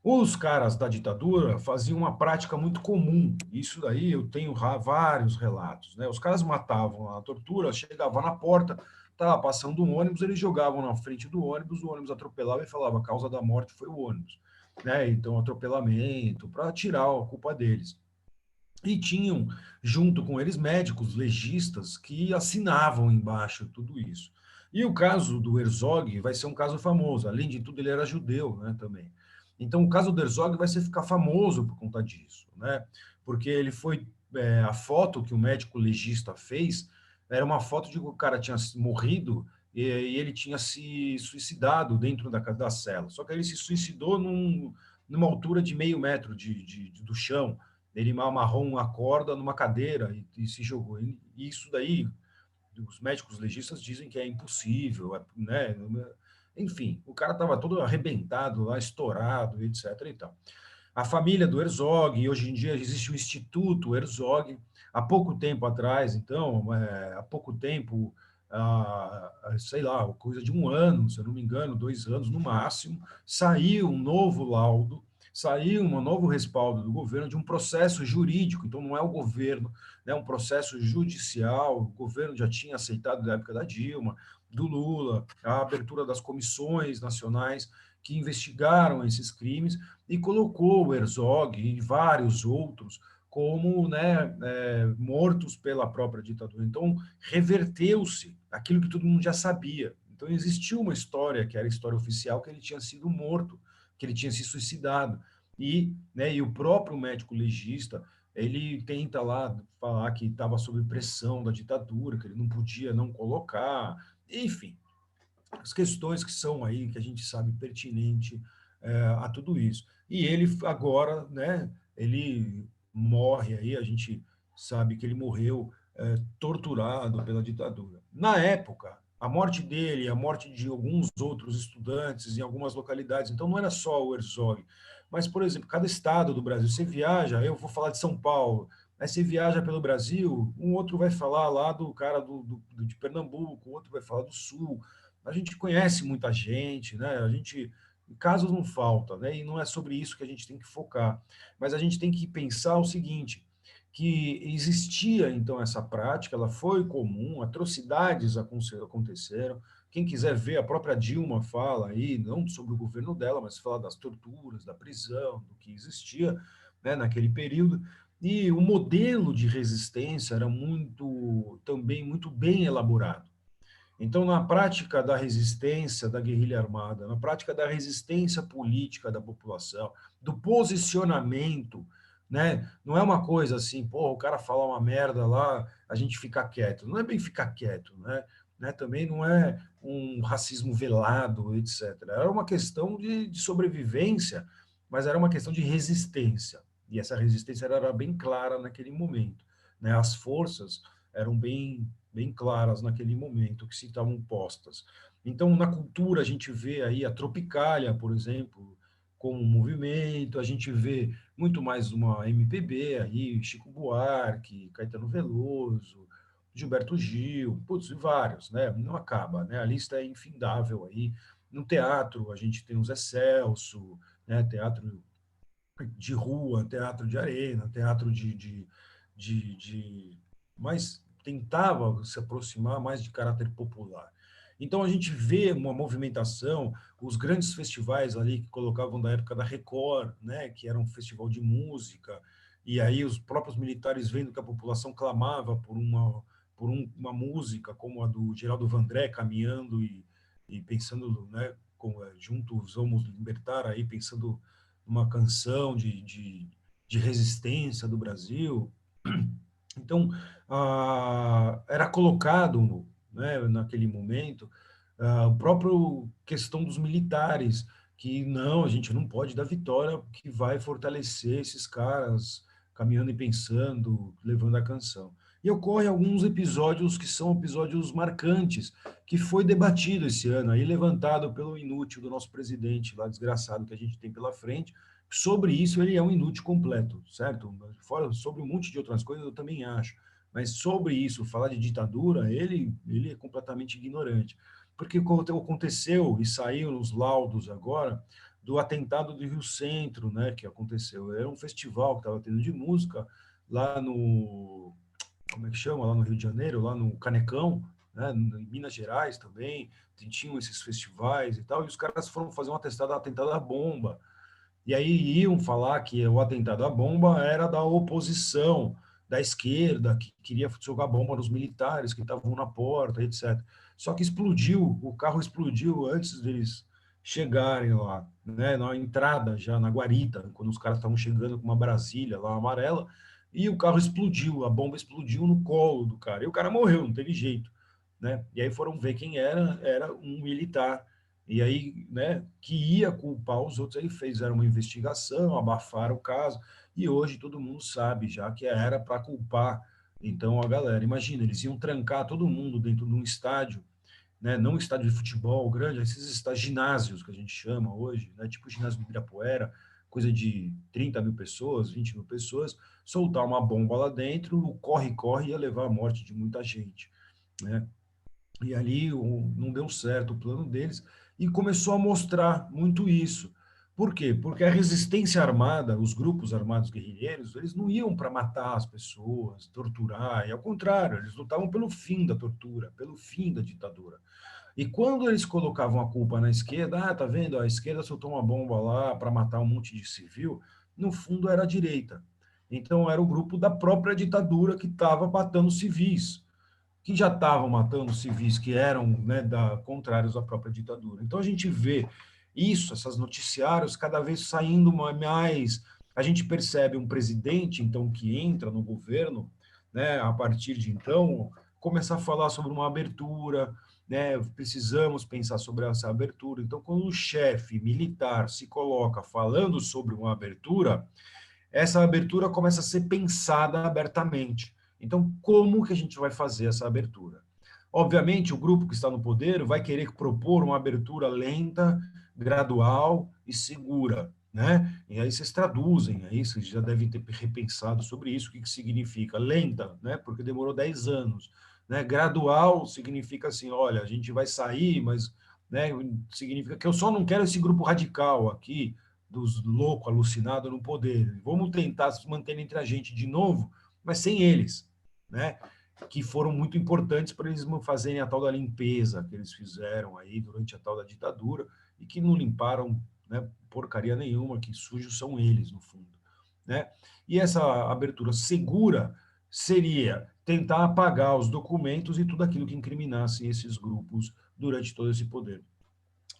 Os caras da ditadura faziam uma prática muito comum, isso daí eu tenho vários relatos, né? Os caras matavam a tortura, chegavam na porta, estava passando um ônibus, eles jogavam na frente do ônibus, o ônibus atropelava e falava, a causa da morte foi o ônibus, né? Então, atropelamento, para tirar a culpa deles. E tinham, junto com eles, médicos, legistas, que assinavam embaixo tudo isso. E o caso do Herzog vai ser um caso famoso. Além de tudo, ele era judeu, né, também. Então, o caso do Herzog vai ficar famoso por conta disso, né? Porque ele foi... a foto que o médico legista fez era uma foto de que o cara tinha morrido e ele tinha se suicidado dentro da cela. Só que ele se suicidou numa altura de meio metro do chão. Ele amarrou uma corda numa cadeira e se jogou. E isso daí, os médicos legistas dizem que é impossível, né? Enfim, o cara estava todo arrebentado lá, estourado, etc. E tal. A família do Herzog, hoje em dia existe o Instituto Herzog, há pouco tempo atrás, então, há pouco tempo, sei lá, coisa de um ano, se eu não me engano, 2 anos no máximo, saiu um novo laudo, saiu um novo respaldo do governo de um processo jurídico, então não é o governo, é um processo judicial, o governo já tinha aceitado na época da Dilma, do Lula, a abertura das comissões nacionais que investigaram esses crimes e colocou o Herzog e vários outros como, né, mortos pela própria ditadura. Então, reverteu-se aquilo que todo mundo já sabia. Então, existiu uma história, que era a história oficial, que ele tinha sido morto, que ele tinha se suicidado. E o próprio médico legista, ele tenta lá falar que estava sob pressão da ditadura, que ele não podia não colocar, enfim, as questões que são aí, que a gente sabe pertinente a tudo isso. E ele agora, né, ele morre aí, a gente sabe que ele morreu torturado pela ditadura. Na época, a morte dele, a morte de alguns outros estudantes em algumas localidades, então não era só o Herzog, mas, por exemplo, cada estado do Brasil, você viaja, eu vou falar de São Paulo, aí você viaja pelo Brasil, um outro vai falar lá do cara de Pernambuco, o outro vai falar do Sul, A gente conhece muita gente, né? A gente casos não falta, né? E não é sobre isso que a gente tem que focar, mas a gente tem que pensar o seguinte, que existia então essa prática, ela foi comum, atrocidades aconteceram. Quem quiser ver, a própria Dilma fala aí, não sobre o governo dela, mas fala das torturas, da prisão, do que existia, né, naquele período. E o modelo de resistência era também muito bem elaborado. Então, na prática da resistência da guerrilha armada, na prática da resistência política da população, do posicionamento, né? Não é uma coisa assim, pô, o cara fala uma merda lá, a gente fica quieto. Não é bem ficar quieto, né? Também não é um racismo velado, etc. Era uma questão de sobrevivência, mas era uma questão de resistência. E essa resistência era bem clara naquele momento, né? As forças eram bem claras naquele momento que se estavam postas. Então, na cultura, a gente vê aí a Tropicália, por exemplo, como um movimento, a gente vê muito mais uma MPB aí, Chico Buarque, Caetano Veloso, Gilberto Gil, putz, vários, né? Não acaba, né? A lista é infindável aí. No teatro, a gente tem o Zé Celso, né? Teatro de rua, teatro de arena, teatro de mas tentava se aproximar mais de caráter popular. Então a gente vê uma movimentação, os grandes festivais ali que colocavam da época da Record, né, que era um festival de música, e aí os próprios militares vendo que a população clamava uma música como a do Geraldo Vandré, caminhando e pensando, né, juntos vamos libertar aí, pensando uma canção de resistência do Brasil. Então, era colocado, né, naquele momento, a própria questão dos militares, que não, a gente não pode dar vitória, que vai fortalecer esses caras caminhando e pensando, levando a canção. E ocorre alguns episódios que são episódios marcantes, que foi debatido esse ano, aí levantado pelo inútil do nosso presidente, lá desgraçado que a gente tem pela frente. Sobre isso, ele é um inútil completo, certo? Fora, sobre um monte de outras coisas, eu também acho. Mas sobre isso, falar de ditadura, ele é completamente ignorante. Porque o que aconteceu, e saiu nos laudos agora, do atentado do Rio Centro, né, que aconteceu. Era um festival que estava tendo de música lá no, como é que chama, lá no Rio de Janeiro, lá no Canecão, né, em Minas Gerais também, tinham esses festivais e tal, e os caras foram fazer um atentado à bomba. E aí iam falar que o atentado à bomba era da oposição, da esquerda, que queria jogar bomba nos militares que estavam na porta, etc. Só que explodiu, o carro explodiu antes deles chegarem lá, né, na entrada, já na guarita, quando os caras estavam chegando com uma Brasília lá amarela, e o carro explodiu, a bomba explodiu no colo do cara, e o cara morreu, não teve jeito, né? E aí foram ver quem era um militar, e aí, né, que ia culpar os outros, aí fizeram uma investigação, abafaram o caso, e hoje todo mundo sabe já que era para culpar. Então, a galera, imagina, eles iam trancar todo mundo dentro de um estádio, né, não um estádio de futebol grande, esses ginásios que a gente chama hoje, né, tipo o ginásio do Ibirapuera, coisa de 30 mil pessoas, 20 mil pessoas, soltar uma bomba lá dentro, o corre-corre ia levar à morte de muita gente, né? E ali não deu certo o plano deles e começou a mostrar muito isso. Por quê? Porque a resistência armada, os grupos armados guerrilheiros, eles não iam para matar as pessoas, torturar, e ao contrário, eles lutavam pelo fim da tortura, pelo fim da ditadura. E quando eles colocavam a culpa na esquerda, tá vendo, a esquerda soltou uma bomba lá para matar um monte de civil, no fundo era a direita. Então era o grupo da própria ditadura que estava matando civis, que já estavam matando civis que eram, né, contrários à própria ditadura. Então a gente vê isso, esses noticiários cada vez saindo mais. A gente percebe um presidente, então, que entra no governo, né, a partir de então, começar a falar sobre uma abertura, né, precisamos pensar sobre essa abertura. Então, quando o chefe militar se coloca falando sobre uma abertura, essa abertura começa a ser pensada abertamente. Então, como que a gente vai fazer essa abertura? Obviamente, o grupo que está no poder vai querer propor uma abertura lenta, gradual e segura, né? E aí vocês traduzem, aí vocês já devem ter repensado sobre isso, o que significa lenta, né? Porque demorou 10 anos. né? Gradual significa assim, olha, a gente vai sair, mas, né, significa que eu só não quero esse grupo radical aqui, dos loucos, alucinados no poder. Vamos tentar se manter entre a gente de novo, mas sem eles, né? Que foram muito importantes para eles fazerem a tal da limpeza que eles fizeram aí durante a tal da ditadura e que não limparam, né, porcaria nenhuma, que sujos são eles, no fundo, né? E essa abertura segura seria tentar apagar os documentos e tudo aquilo que incriminasse esses grupos durante todo esse poder.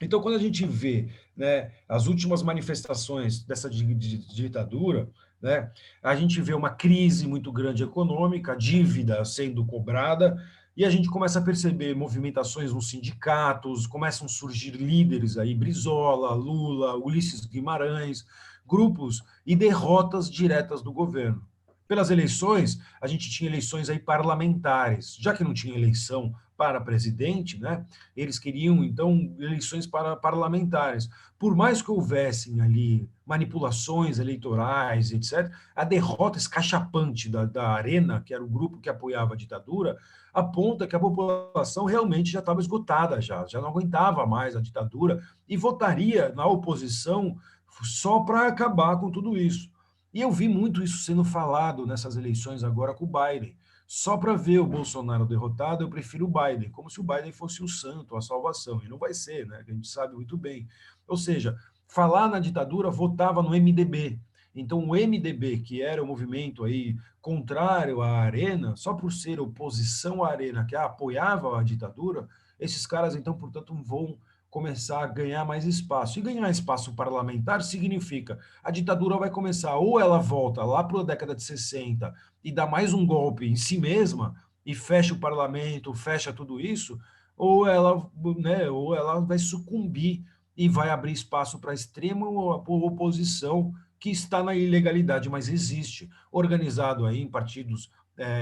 Então, quando a gente vê, né, as últimas manifestações dessa ditadura, né, a gente vê uma crise muito grande econômica, dívida sendo cobrada, e a gente começa a perceber movimentações nos sindicatos, começam a surgir líderes aí, Brizola, Lula, Ulisses Guimarães, grupos e derrotas diretas do governo. Pelas eleições, a gente tinha eleições aí parlamentares, já que não tinha eleição para presidente, né? Eles queriam, então, eleições para parlamentares. Por mais que houvessem ali manipulações eleitorais, etc., a derrota escachapante da Arena, que era o grupo que apoiava a ditadura, aponta que a população realmente já estava esgotada, já não aguentava mais a ditadura e votaria na oposição só para acabar com tudo isso. E eu vi muito isso sendo falado nessas eleições agora com o Biden. Só para ver o Bolsonaro derrotado, eu prefiro o Biden, como se o Biden fosse o santo, a salvação. E não vai ser, né? A gente sabe muito bem. Ou seja, falar na ditadura votava no MDB. Então, o MDB, que era o movimento aí contrário à Arena, só por ser oposição à Arena, que apoiava a ditadura, esses caras, então, portanto, vão começar a ganhar mais espaço. E ganhar espaço parlamentar significa a ditadura vai começar, ou ela volta lá para a década de 60 e dá mais um golpe em si mesma e fecha o parlamento, fecha tudo isso, ou ela, né, ou ela vai sucumbir e vai abrir espaço para a extrema oposição que está na ilegalidade, mas existe, organizado aí em partidos,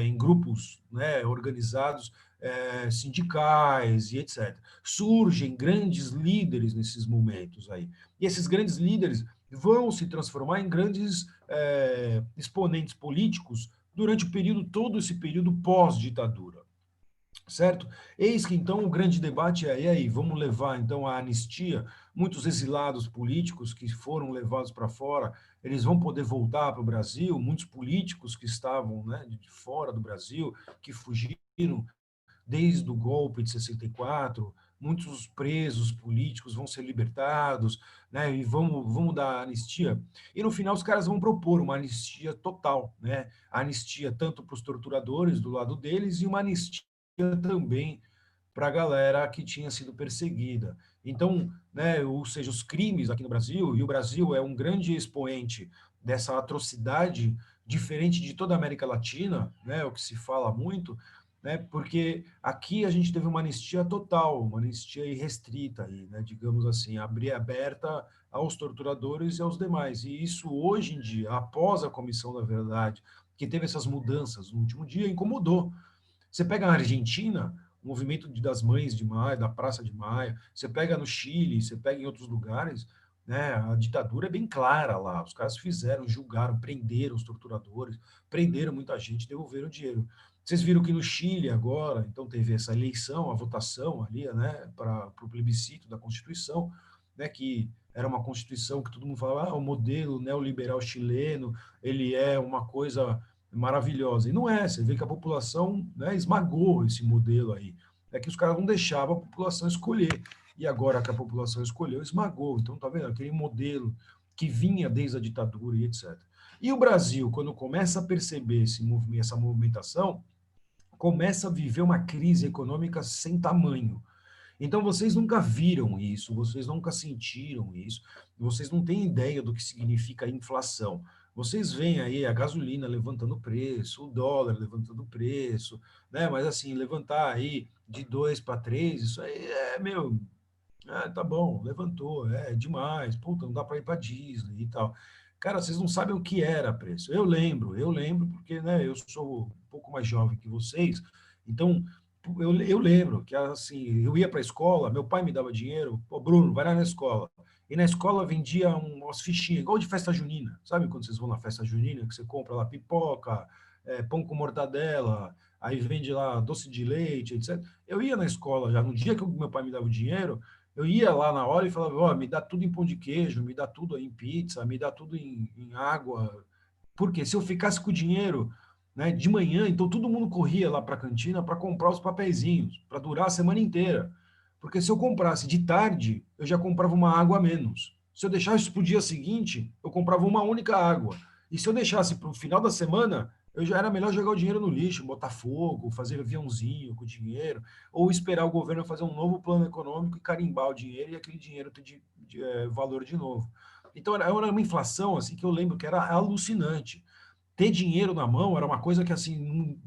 em grupos, né, organizados, sindicais e etc. Surgem grandes líderes nesses momentos aí. E esses grandes líderes vão se transformar em grandes exponentes políticos durante o período, todo esse período pós-ditadura, certo? Eis que então o grande debate é, e aí, vamos levar então a anistia, muitos exilados políticos que foram levados para fora, eles vão poder voltar para o Brasil, muitos políticos que estavam, né, de fora do Brasil, que fugiram desde o golpe de 64, muitos presos políticos vão ser libertados, né, e vamos dar anistia. E no final os caras vão propor uma anistia total, né, a anistia tanto para os torturadores do lado deles e uma anistia também para a galera que tinha sido perseguida. Então, né, ou seja, os crimes aqui no Brasil, e o Brasil é um grande expoente dessa atrocidade, diferente de toda a América Latina, né, o que se fala muito, né, porque aqui a gente teve uma anistia total, uma anistia irrestrita, aí, né, digamos assim, aberta aos torturadores e aos demais. E isso, hoje em dia, após a Comissão da Verdade, que teve essas mudanças no último dia, incomodou. Você pega na Argentina, o movimento das Mães de Maio, da Praça de Maio, você pega no Chile, você pega em outros lugares, né, a ditadura é bem clara lá. Os caras fizeram, julgaram, prenderam os torturadores, prenderam muita gente, devolveram dinheiro. Vocês viram que no Chile agora, então teve essa eleição, a votação ali, né, para o plebiscito da Constituição, né, que era uma Constituição que todo mundo falava, o modelo neoliberal chileno, ele é uma coisa maravilhosa. E não é, você vê que a população, né, esmagou esse modelo aí. É que os caras não deixavam a população escolher. E agora que a população escolheu, esmagou. Então, tá vendo? Aquele modelo que vinha desde a ditadura e etc. E o Brasil, quando começa a perceber essa movimentação, começa a viver uma crise econômica sem tamanho. Então, vocês nunca viram isso, vocês nunca sentiram isso, vocês não têm ideia do que significa inflação. Vocês veem aí a gasolina levantando o preço, o dólar levantando o preço, né? Mas assim, levantar aí de 2 para 3, isso aí meu, tá bom, levantou, é demais, puta, não dá para ir para Disney e tal. Cara, vocês não sabem o que era preço. Eu lembro porque, né, eu sou um pouco mais jovem que vocês, então eu lembro que, assim, eu ia para a escola, meu pai me dava dinheiro, pô, Bruno, vai lá na escola. E na escola vendia umas fichinhas, igual de festa junina. Sabe quando vocês vão na festa junina, que você compra lá pipoca, pão com mortadela, aí vende lá doce de leite, etc. Eu ia na escola já, no dia que o meu pai me dava o dinheiro, eu ia lá na hora e falava, ó, me dá tudo em pão de queijo, me dá tudo em pizza, me dá tudo em água. Porque se eu ficasse com o dinheiro, né, de manhã, então todo mundo corria lá para a cantina para comprar os papeizinhos, para durar a semana inteira. Porque se eu comprasse de tarde, eu já comprava uma água a menos. Se eu deixasse para o dia seguinte, eu comprava uma única água. E se eu deixasse para o final da semana, eu já era melhor jogar o dinheiro no lixo, botar fogo, fazer aviãozinho com o dinheiro, ou esperar o governo fazer um novo plano econômico e carimbar o dinheiro e aquele dinheiro ter valor de novo. Então era uma inflação assim que eu lembro que era alucinante. Ter dinheiro na mão era uma coisa que assim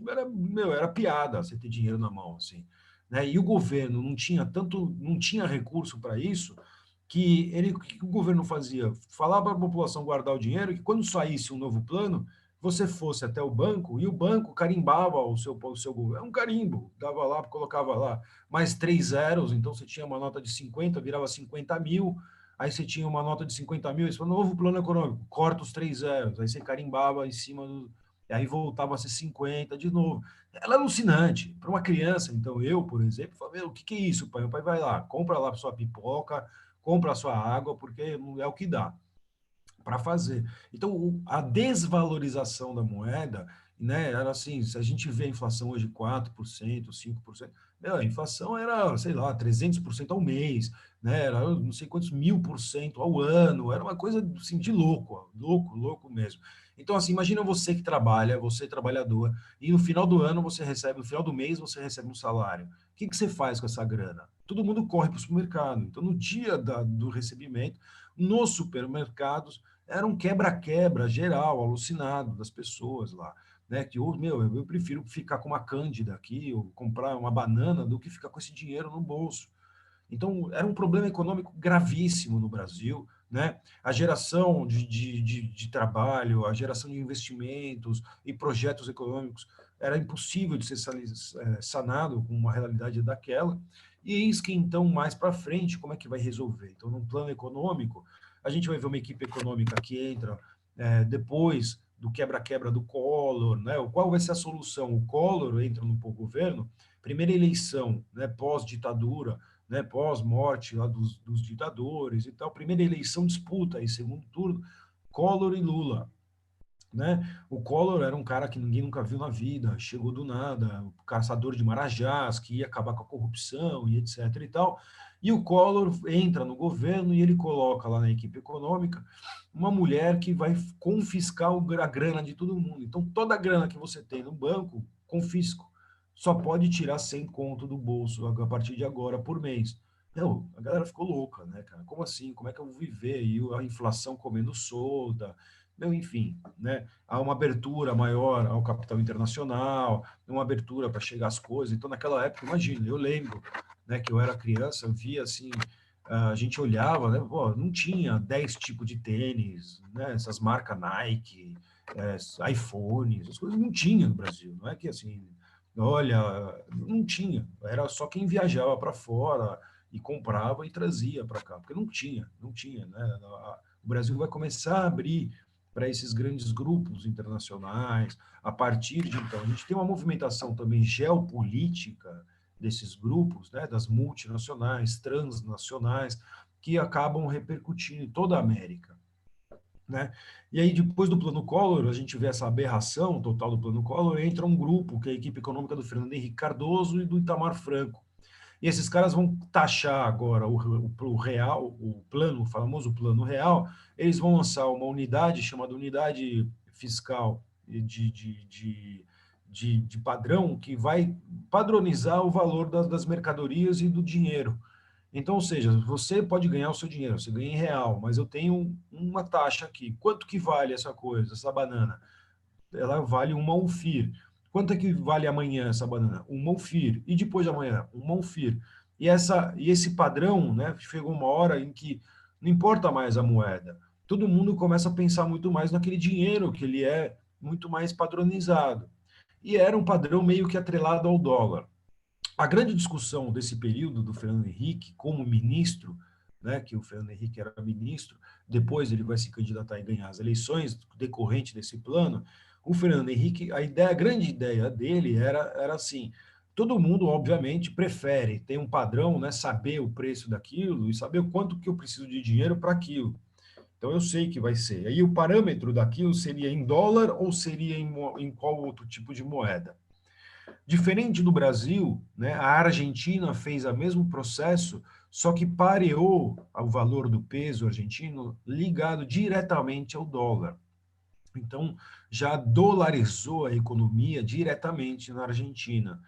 era piada você ter dinheiro na mão assim, né? E o governo não tinha recurso para isso, o que o governo fazia? Falava para a população guardar o dinheiro, que quando saísse um novo plano, você fosse até o banco e o banco carimbava o seu governo. É um carimbo, dava lá, colocava lá mais 3 zeros, então você tinha uma nota de 50, virava 50 mil, aí você tinha uma nota de 50 mil, isso foi um novo plano econômico, corta os 3 zeros, aí você carimbava em cima do. E aí voltava a ser 50 de novo. Ela é alucinante. Para uma criança, então eu, por exemplo, falei, o que, que é isso, pai? O pai vai lá, compra lá sua pipoca, compra a sua água, porque é o que dá para fazer. Então, a desvalorização da moeda, né, era assim, se a gente vê a inflação hoje 4%, 5%, a inflação era, sei lá, 300% ao mês, né, era não sei quantos 1000% ao ano, era uma coisa assim, de louco, louco, louco mesmo. Então, assim, imagina você que trabalha, você é trabalhador, e no final do ano você recebe, no final do mês você recebe um salário. O que, que você faz com essa grana? Todo mundo corre para o supermercado. Então, no dia do recebimento, nos supermercados, era um quebra-quebra geral, alucinado das pessoas lá, né? Que, eu prefiro ficar com uma cândida aqui, ou comprar uma banana, do que ficar com esse dinheiro no bolso. Então, era um problema econômico gravíssimo no Brasil, né? A geração de trabalho, a geração de investimentos e projetos econômicos era impossível de ser sanado com uma realidade daquela. E eis que, então, mais para frente, como é que vai resolver? Então, no plano econômico, a gente vai ver uma equipe econômica que entra depois do quebra-quebra do Collor, né? Qual vai ser a solução? O Collor entra no governo, primeira eleição, né, pós-ditadura, né, pós-morte lá dos ditadores e tal, primeira eleição disputa aí, segundo turno, Collor e Lula, né? O Collor era um cara que ninguém nunca viu na vida, chegou do nada, caçador de marajás, que ia acabar com a corrupção e etc e tal. E o Collor entra no governo e ele coloca lá na equipe econômica uma mulher que vai confiscar a grana de todo mundo. Então, toda a grana que você tem no banco, confisco. Só pode tirar 100 conto do bolso a partir de agora por mês. Meu, a galera ficou louca, né, cara? Como assim? Como é que eu vou viver? E a inflação comendo solda. Meu, enfim, né? Há uma abertura maior ao capital internacional, uma abertura para chegar às coisas. Então, naquela época, imagina, eu lembro, né, que eu era criança, eu via assim, a gente olhava, né, pô, não tinha 10 tipos de tênis, né, essas marcas Nike, iPhone, essas coisas não tinha no Brasil. Não é que assim, olha, não tinha. Era só quem viajava para fora e comprava e trazia para cá, porque não tinha, né? O Brasil vai começar a abrir para esses grandes grupos internacionais. A partir de então, a gente tem uma movimentação também geopolítica desses grupos, né, das multinacionais, transnacionais, que acabam repercutindo em toda a América, né? E aí, depois do Plano Collor, a gente vê essa aberração total do Plano Collor, entra um grupo, que é a equipe econômica do Fernando Henrique Cardoso e do Itamar Franco. E esses caras vão taxar agora o real, o plano, o famoso plano real, eles vão lançar uma unidade chamada unidade fiscal de padrão, que vai padronizar o valor das mercadorias e do dinheiro. Então, ou seja, você pode ganhar o seu dinheiro, você ganha em real, mas eu tenho uma taxa aqui. Quanto que vale essa coisa, essa banana? Ela vale uma UFIR. Quanto é que vale amanhã essa banana? Uma UFIR. E depois de amanhã? Uma UFIR. E esse padrão, né, chegou uma hora em que não importa mais a moeda. Todo mundo começa a pensar muito mais naquele dinheiro, que ele é muito mais padronizado. E era um padrão meio que atrelado ao dólar. A grande discussão desse período do Fernando Henrique como ministro, né, que o Fernando Henrique era ministro, depois ele vai se candidatar e ganhar as eleições decorrente desse plano. o Fernando Henrique, a grande ideia dele era assim, todo mundo, obviamente, prefere ter um padrão, né, saber o preço daquilo e saber o quanto que eu preciso de dinheiro para aquilo. Então, eu sei que vai ser. Aí, o parâmetro daquilo seria em dólar ou seria em qual outro tipo de moeda? Diferente do Brasil, né, a Argentina fez o mesmo processo, só que pareou o valor do peso argentino ligado diretamente ao dólar. Então, já dolarizou a economia diretamente na Argentina.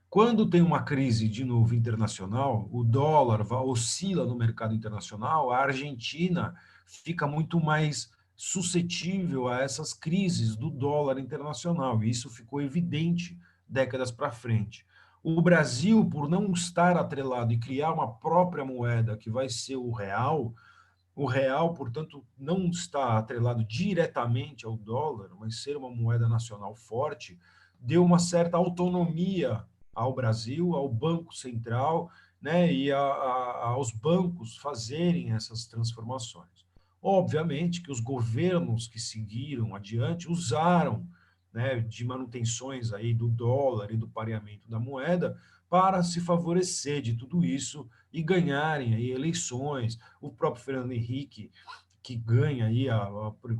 Quando tem uma crise, de novo, internacional, o dólar oscila no mercado internacional, a Argentina fica muito mais suscetível a essas crises do dólar internacional, e isso ficou evidente décadas para frente. O Brasil, por não estar atrelado e criar uma própria moeda que vai ser o real, portanto, não está atrelado diretamente ao dólar, mas ser uma moeda nacional forte, deu uma certa autonomia ao Brasil, ao Banco Central, né, e aos bancos fazerem essas transformações. Obviamente que os governos que seguiram adiante usaram, né, de manutenções aí do dólar e do pareamento da moeda para se favorecer de tudo isso e ganharem aí eleições. O próprio Fernando Henrique, que ganha aí,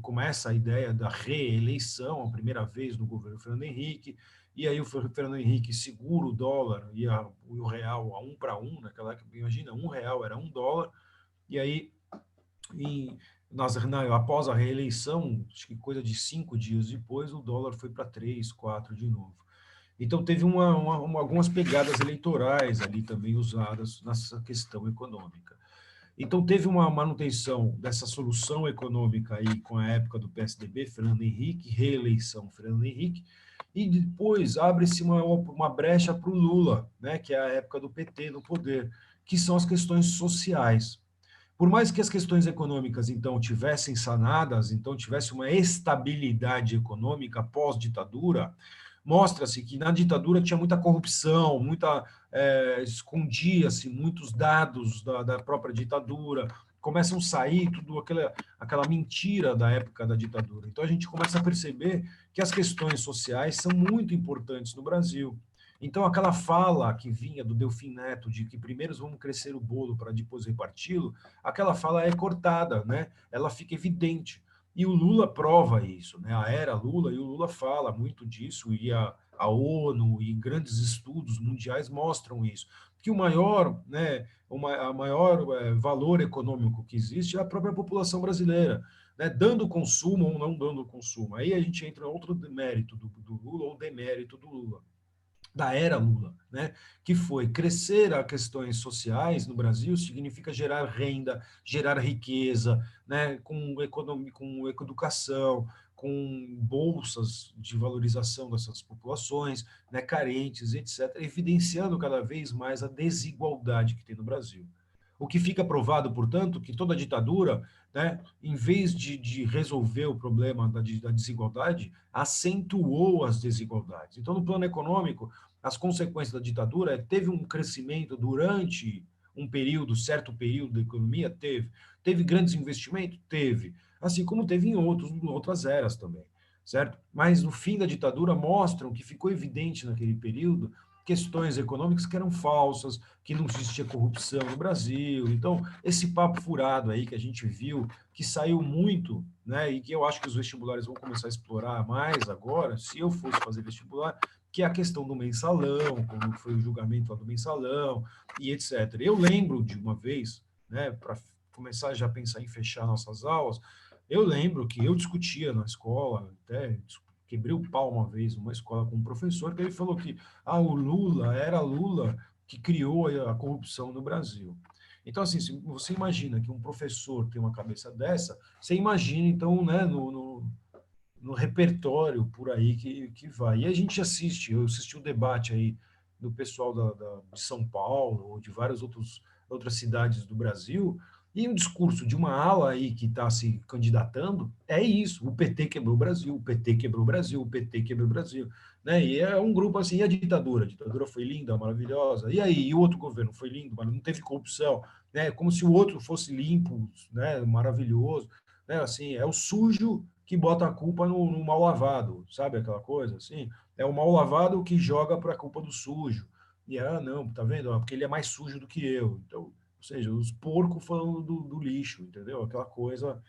começa a ideia da reeleição, a primeira vez no governo Fernando Henrique, e aí o Fernando Henrique segura o dólar e o real a 1 para 1, naquela época, imagina, R$ 1 era $1, e aí, após a reeleição, acho que coisa de 5 dias depois, o dólar foi para 3, 4 de novo. Então, teve algumas pegadas eleitorais ali também usadas nessa questão econômica. Então, teve uma manutenção dessa solução econômica aí com a época do PSDB, Fernando Henrique, reeleição Fernando Henrique, e depois abre-se uma brecha para o Lula, né, que é a época do PT no poder, que são as questões sociais. Por mais que as questões econômicas, então, tivessem sanadas, então, tivesse uma estabilidade econômica pós-ditadura, mostra-se que na ditadura tinha muita corrupção, escondia-se muitos dados da própria ditadura, começam a sair tudo aquela mentira da época da ditadura. Então a gente começa a perceber que as questões sociais são muito importantes no Brasil. Então aquela fala que vinha do Delfim Neto de que primeiro vamos crescer o bolo para depois reparti-lo, aquela fala é cortada, né? Ela fica evidente. E o Lula prova isso, né? A era Lula, e o Lula fala muito disso, e a ONU e grandes estudos mundiais mostram isso, que o maior, né, a maior valor econômico que existe é a própria população brasileira, né, dando consumo ou não dando consumo. Aí a gente entra em outro mérito do Lula ou demérito do Lula, da era Lula, né? Que foi crescer a questões sociais no Brasil significa gerar renda, gerar riqueza, né? Com economia, com educação, com bolsas de valorização dessas populações, né? Carentes, etc., evidenciando cada vez mais a desigualdade que tem no Brasil. O que fica provado, portanto, que toda ditadura, né, em vez de resolver o problema da desigualdade, acentuou as desigualdades. Então, no plano econômico, as consequências da ditadura teve um crescimento durante um período, certo período da economia, teve grandes investimentos, teve, assim como teve em outras eras também, certo? Mas no fim da ditadura mostram que ficou evidente naquele período questões econômicas que eram falsas, que não existia corrupção no Brasil. Então, esse papo furado aí que a gente viu, que saiu muito, né, e que eu acho que os vestibulares vão começar a explorar mais agora, se eu fosse fazer vestibular, que é a questão do mensalão, como foi o julgamento lá do mensalão, e etc. Eu lembro de uma vez, né, para começar já a pensar em fechar nossas aulas, eu lembro que eu discutia na escola, até quebrei o pau uma vez numa escola com um professor, que ele falou que o Lula era Lula que criou a corrupção no Brasil. Então, assim, se você imagina que um professor tem uma cabeça dessa, você imagina, então, né, no repertório por aí que vai. E a gente eu assisti o debate aí do pessoal de São Paulo, ou de outras cidades do Brasil, e o discurso de uma ala aí que está se candidatando é isso: o PT quebrou o Brasil, o PT quebrou o Brasil, o PT quebrou o Brasil. Né? E é um grupo assim, e a ditadura? A ditadura foi linda, maravilhosa. E aí, e o outro governo foi lindo, mas não teve corrupção, né? Como se o outro fosse limpo, né? Maravilhoso. né? Assim, é o sujo que bota a culpa no mal lavado, sabe aquela coisa assim? É o mal lavado que joga para a culpa do sujo. E não, tá vendo? Porque ele é mais sujo do que eu. Então, ou seja, os porcos falando do lixo, entendeu? Aquela coisa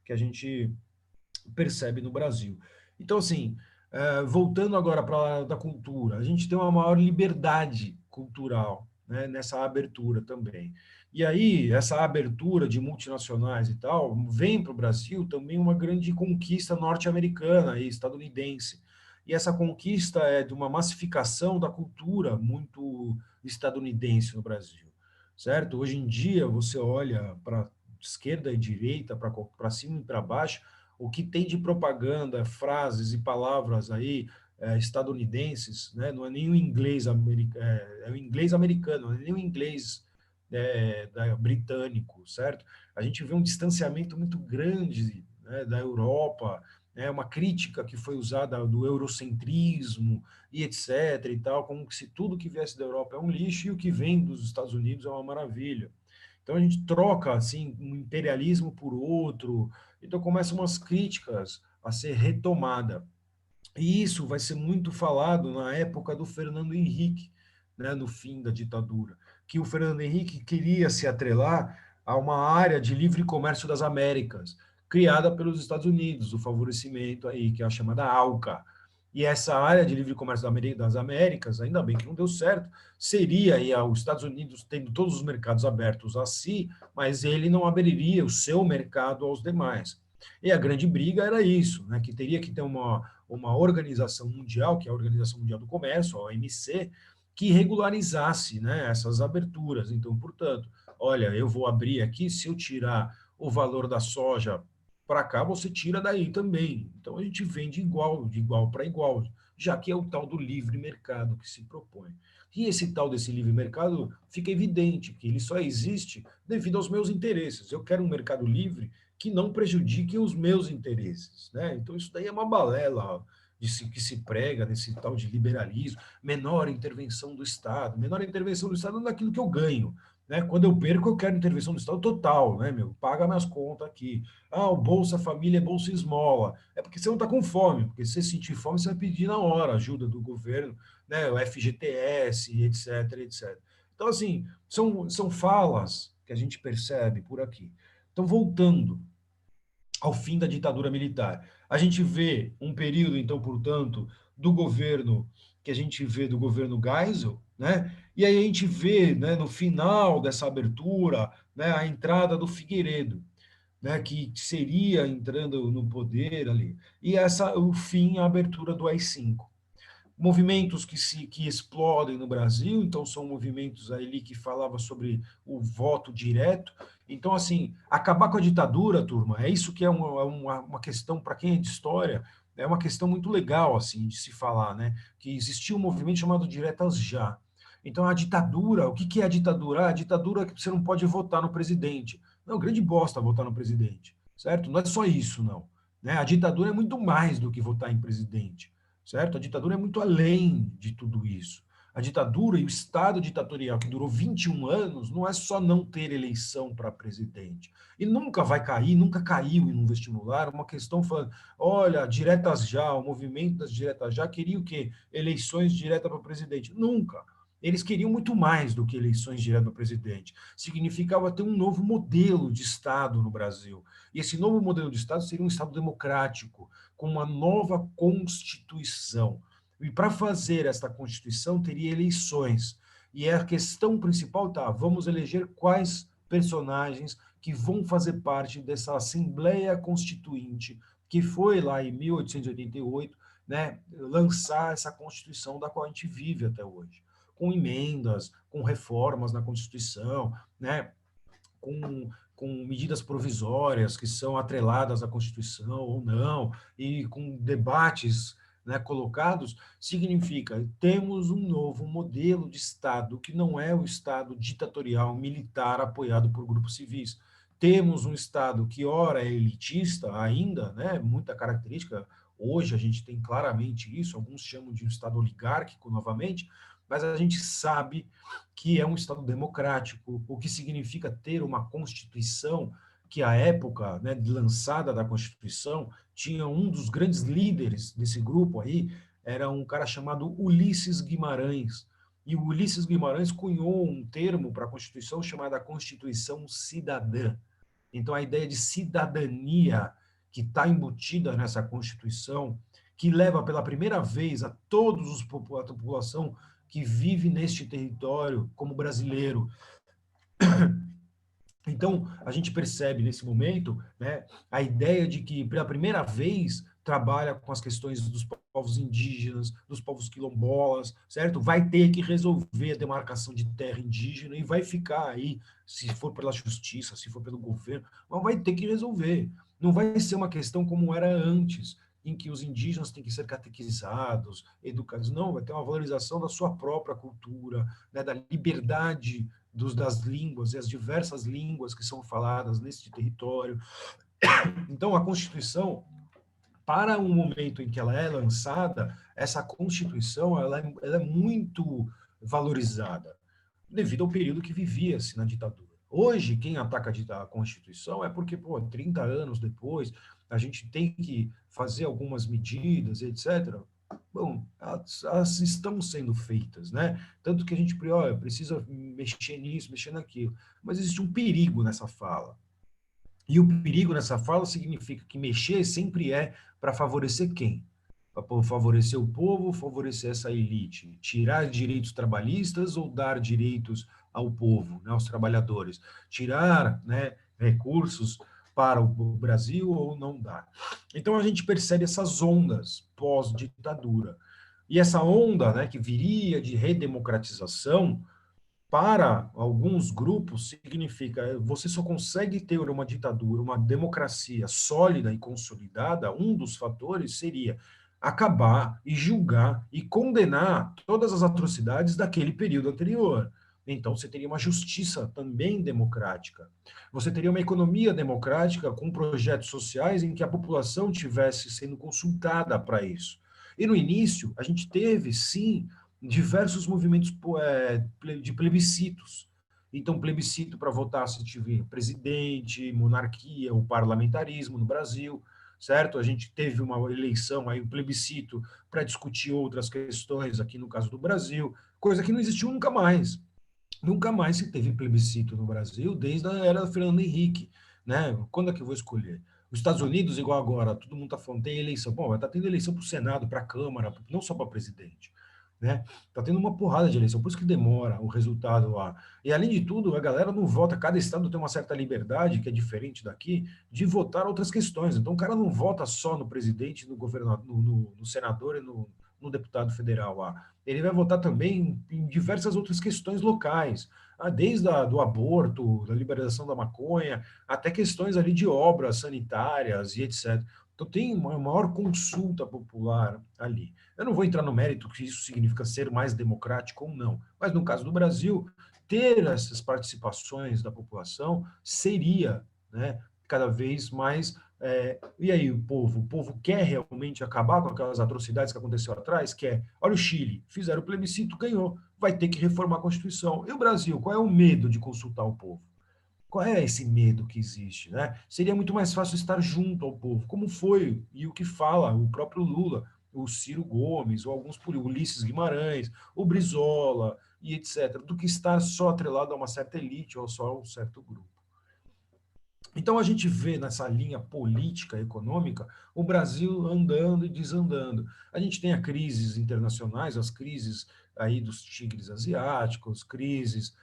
que a gente percebe no Brasil. Então, assim, voltando agora para da cultura, a gente tem uma maior liberdade cultural, né, nessa abertura também. E aí, essa abertura de multinacionais e tal, vem para o Brasil também uma grande conquista norte-americana e estadunidense. E essa conquista é de uma massificação da cultura muito estadunidense no Brasil, certo? Hoje em dia, você olha para esquerda e direita, para cima e para baixo, o que tem de propaganda, frases e palavras aí estadunidenses, né? Não é nem o inglês americano, é o inglês americano, não é nem o inglês britânico, certo? A gente vê um distanciamento muito grande, né, da Europa, né, uma crítica que foi usada do eurocentrismo e etc. e tal, como se tudo que viesse da Europa é um lixo e o que vem dos Estados Unidos é uma maravilha. Então a gente troca assim um imperialismo por outro, então começam umas críticas a ser retomada. E isso vai ser muito falado na época do Fernando Henrique, né, no fim da ditadura, que o Fernando Henrique queria se atrelar a uma área de livre comércio das Américas, criada pelos Estados Unidos, o favorecimento aí, que é a chamada ALCA. E essa área de livre comércio das Américas, ainda bem que não deu certo, seria aí os Estados Unidos tendo todos os mercados abertos a si, mas ele não abriria o seu mercado aos demais. E a grande briga era isso, né, que teria que ter uma organização mundial, que é a Organização Mundial do Comércio, a OMC, que regularizasse, né, essas aberturas. Então, portanto, olha, eu vou abrir aqui, se eu tirar o valor da soja para cá, você tira daí também. Então, a gente vende de igual para igual, já que é o tal do livre mercado que se propõe. E esse tal desse livre mercado fica evidente que ele só existe devido aos meus interesses. Eu quero um mercado livre que não prejudiquem os meus interesses, né? Então isso daí é uma balela que se prega nesse tal de liberalismo, menor intervenção do Estado, menor intervenção do Estado naquilo que eu ganho, né? Quando eu perco, eu quero intervenção do Estado total, né, meu? Paga minhas contas aqui. O Bolsa Família é Bolsa Esmola. É porque você não está com fome, porque se você sentir fome, você vai pedir na hora ajuda do governo, né? O FGTS, etc, etc. Então, assim, são falas que a gente percebe por aqui. Então, voltando ao fim da ditadura militar. A gente vê um período, então, portanto, do governo, que a gente vê do governo Geisel, né? E aí a gente vê, né, no final dessa abertura, né, a entrada do Figueiredo, né, que seria entrando no poder ali, e o fim, a abertura do AI-5. Movimentos que explodem no Brasil, então são movimentos ali que falavam sobre o voto direto. Então, assim, acabar com a ditadura, turma, é isso que é uma questão, para quem é de história, é uma questão muito legal, assim, de se falar, né? Que existia um movimento chamado Diretas Já. Então, a ditadura, o que é a ditadura? A ditadura é que você não pode votar no presidente. Não, grande bosta votar no presidente, certo? Não é só isso, não. Né? A ditadura é muito mais do que votar em presidente, certo? A ditadura é muito além de tudo isso. A ditadura e o Estado ditatorial, que durou 21 anos, não é só não ter eleição para presidente. E nunca vai cair, nunca caiu em um vestibular uma questão falando, olha, diretas já, o movimento das diretas já queria o quê? Eleições diretas para presidente. Nunca. Eles queriam muito mais do que eleições diretas para presidente. Significava ter um novo modelo de Estado no Brasil. E esse novo modelo de Estado seria um Estado democrático, com uma nova Constituição. E para fazer esta Constituição, teria eleições. E a questão principal vamos eleger quais personagens que vão fazer parte dessa Assembleia Constituinte, que foi lá em 1888, né, lançar essa Constituição da qual a gente vive até hoje, com emendas, com reformas na Constituição, né, com medidas provisórias que são atreladas à Constituição ou não, e com debates, né, colocados, significa temos um novo modelo de Estado, que não é o Estado ditatorial militar apoiado por grupos civis. Temos um Estado que, ora, é elitista ainda, né, muita característica, hoje a gente tem claramente isso, alguns chamam de um Estado oligárquico novamente, mas a gente sabe que é um Estado democrático, o que significa ter uma Constituição que a época, né, de lançada da Constituição, tinha um dos grandes líderes desse grupo aí, era um cara chamado Ulisses Guimarães. E o Ulisses Guimarães cunhou um termo para a Constituição chamada Constituição Cidadã. Então, a ideia de cidadania que está embutida nessa Constituição, que leva pela primeira vez a a população que vive neste território como brasileiro. Então, a gente percebe nesse momento, né, a ideia de que, pela primeira vez, trabalha com as questões dos povos indígenas, dos povos quilombolas, certo? Vai ter que resolver a demarcação de terra indígena e vai ficar aí, se for pela justiça, se for pelo governo, mas vai ter que resolver. Não vai ser uma questão como era antes, em que os indígenas têm que ser catequizados, educados. Não, vai ter uma valorização da sua própria cultura, né, da liberdade das línguas e as diversas línguas que são faladas nesse território. Então, a Constituição, para o momento em que ela é lançada, essa Constituição ela é muito valorizada, devido ao período que vivia-se na ditadura. Hoje, quem ataca a Constituição é porque, 30 anos depois, a gente tem que fazer algumas medidas, etc. Bom, elas estão sendo feitas, né? Tanto que a gente precisa mexer nisso, mexer naquilo. Mas existe um perigo nessa fala. E o perigo nessa fala significa que mexer sempre é para favorecer quem? Para favorecer o povo, favorecer essa elite, tirar direitos trabalhistas ou dar direitos ao povo, né, aos trabalhadores, tirar, né, recursos para o Brasil ou não dar. Então a gente percebe essas ondas pós-ditadura. E essa onda, né, que viria de redemocratização, para alguns grupos, significa você só consegue ter uma ditadura, uma democracia sólida e consolidada. Um dos fatores seria acabar e julgar e condenar todas as atrocidades daquele período anterior. Então, você teria uma justiça também democrática. Você teria uma economia democrática com projetos sociais em que a população tivesse sendo consultada para isso. E no início, a gente teve, sim, diversos movimentos de plebiscitos. Então, plebiscito para votar se tiver presidente, monarquia, o parlamentarismo no Brasil, certo? A gente teve uma eleição, aí um plebiscito para discutir outras questões aqui no caso do Brasil, coisa que não existiu nunca mais. Nunca mais se teve plebiscito no Brasil desde a era do Fernando Henrique, né? Quando é que eu vou escolher? Os Estados Unidos, igual agora, todo mundo está falando, tem eleição. Bom, vai estar tendo eleição para o Senado, para a Câmara, não só para presidente. Né? Tá tendo uma porrada de eleição, por isso que demora o resultado lá. E além de tudo, a galera não vota, cada estado tem uma certa liberdade, que é diferente daqui, de votar outras questões. Então o cara não vota só no presidente, no governador, no senador e no deputado federal lá. Ele vai votar também em diversas outras questões locais, desde do aborto, da liberação da maconha, até questões ali de obras sanitárias e etc. Então tem uma maior consulta popular ali. Eu não vou entrar no mérito que isso significa ser mais democrático ou não, mas no caso do Brasil, ter essas participações da população seria, né, cada vez mais. E aí, o povo quer realmente acabar com aquelas atrocidades que aconteceu atrás? Quer. Olha o Chile, fizeram o plebiscito, ganhou, vai ter que reformar a Constituição. E o Brasil, qual é o medo de consultar o povo? Qual é esse medo que existe, né? Seria muito mais fácil estar junto ao povo, como foi e o que fala o próprio Lula, o Ciro Gomes, ou alguns por Ulisses Guimarães, o Brizola e etc., do que estar só atrelado a uma certa elite ou só a um certo grupo. Então a gente vê nessa linha política econômica o Brasil andando e desandando. A gente tem as crises internacionais, as crises aí dos tigres asiáticos, crises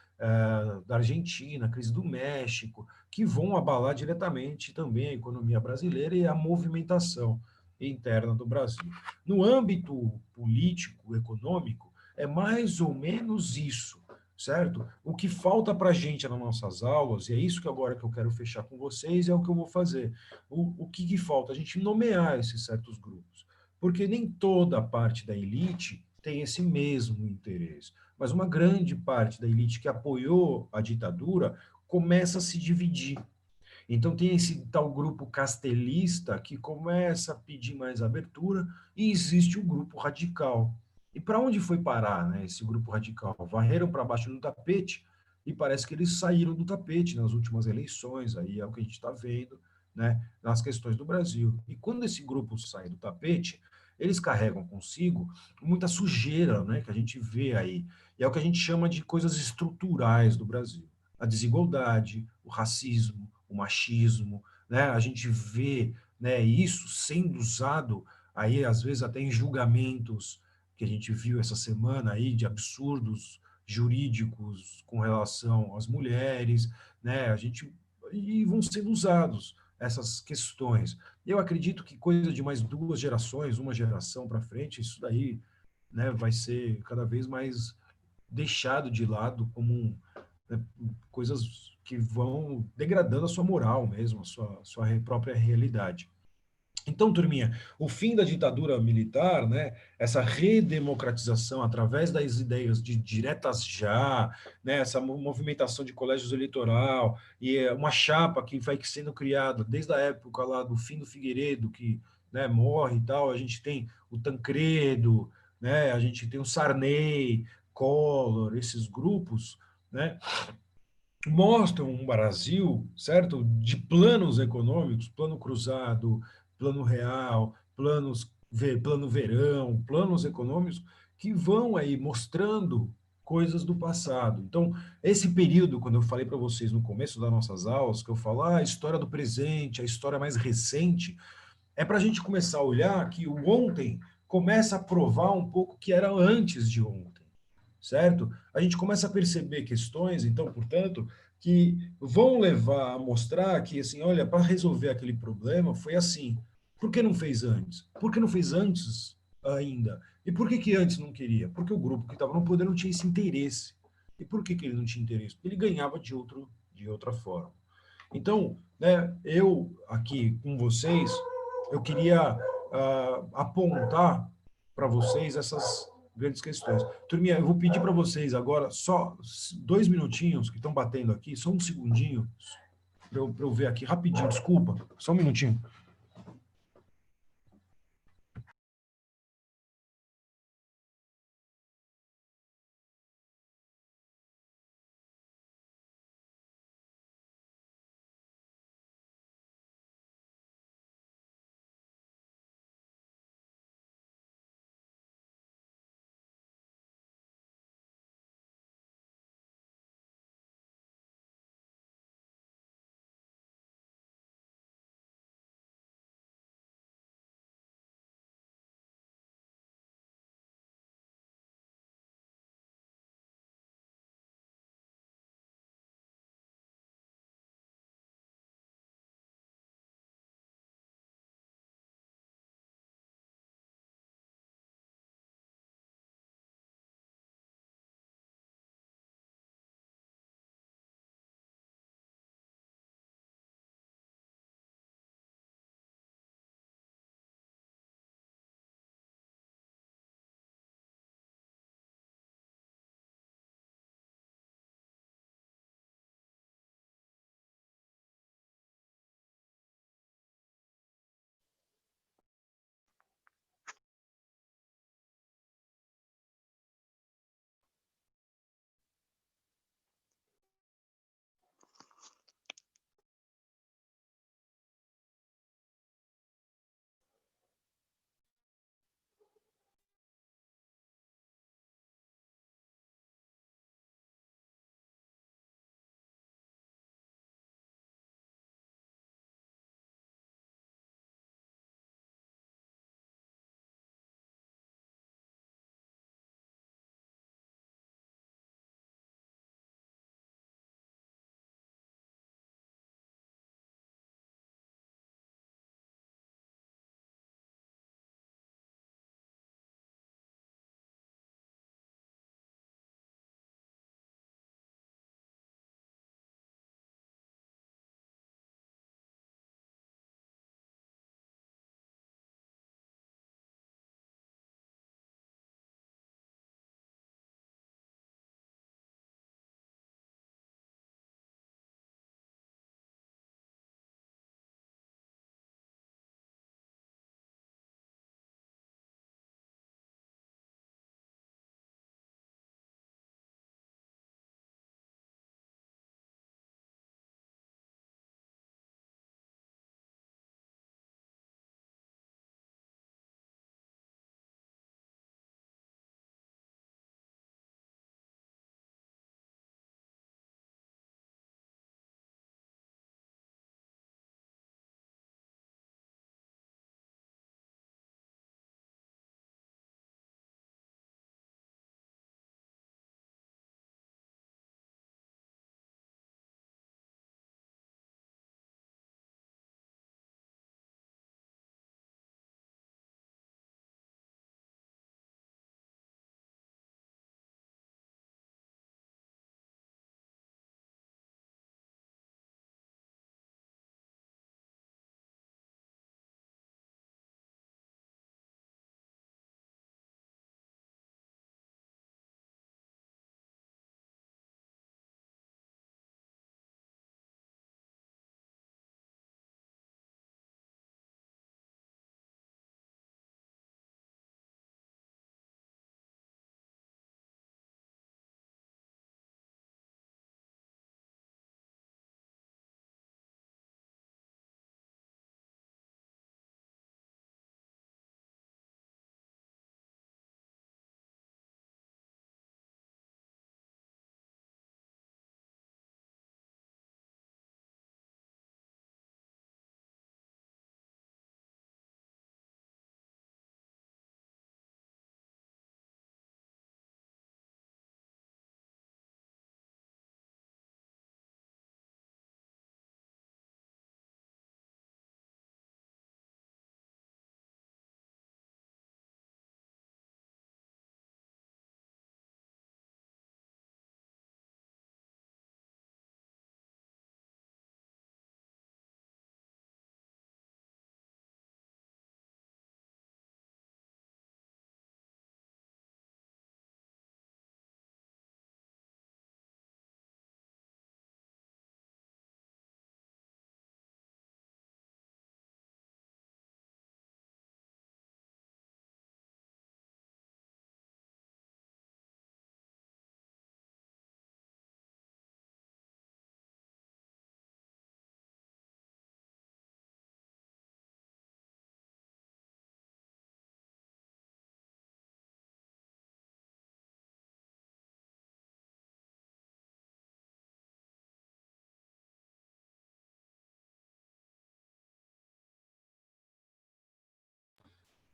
da Argentina, crise do México, que vão abalar diretamente também a economia brasileira e a movimentação interna do Brasil. No âmbito político, econômico, é mais ou menos isso, certo? O que falta para a gente nas nossas aulas, e é isso que agora que eu quero fechar com vocês, é o que eu vou fazer. O que falta? A gente nomear esses certos grupos, porque nem toda a parte da elite tem esse mesmo interesse, mas uma grande parte da elite que apoiou a ditadura começa a se dividir. Então tem esse tal grupo castelista que começa a pedir mais abertura e existe o grupo radical. E para onde foi parar, né, esse grupo radical? Varreram para baixo no tapete, e parece que eles saíram do tapete nas últimas eleições, aí é o que a gente está vendo, né, nas questões do Brasil. E quando esse grupo sai do tapete, eles carregam consigo muita sujeira, né, que a gente vê aí. E é o que a gente chama de coisas estruturais do Brasil. A desigualdade, o racismo, o machismo, né, a gente vê, né, isso sendo usado aí, às vezes, até em julgamentos que a gente viu essa semana aí, de absurdos jurídicos com relação às mulheres, né, a gente, e vão sendo usados essas questões. Eu acredito que coisa de mais 2 gerações, uma geração para frente, isso daí, né, vai ser cada vez mais deixado de lado como né, coisas que vão degradando a sua moral mesmo, a sua própria realidade. Então, turminha, o fim da ditadura militar, né, essa redemocratização através das ideias de diretas já, né, essa movimentação de colégios eleitoral e uma chapa que vai sendo criada desde a época lá do fim do Figueiredo, que, né, morre e tal, a gente tem o Tancredo, né, a gente tem o Sarney, Collor, esses grupos, né, mostram um Brasil, certo, de planos econômicos, plano cruzado, plano real, plano verão, planos econômicos que vão aí mostrando coisas do passado. Então, esse período, quando eu falei para vocês no começo das nossas aulas, que eu falo, a história do presente, a história mais recente, é para a gente começar a olhar que o ontem começa a provar um pouco que era antes de ontem, certo? A gente começa a perceber questões, então, portanto, que vão levar a mostrar que, assim, olha, para resolver aquele problema foi assim. Por que não fez antes? Por que não fez antes ainda? E por que que antes não queria? Porque o grupo que estava no poder não tinha esse interesse. E por que que ele não tinha interesse? Porque ele ganhava de outra forma. Então, né, eu aqui com vocês, eu queria apontar para vocês essas grandes questões. Turminha, eu vou pedir para vocês agora só 2 minutinhos que estão batendo aqui, só um segundinho, para eu ver aqui rapidinho, desculpa, só um minutinho.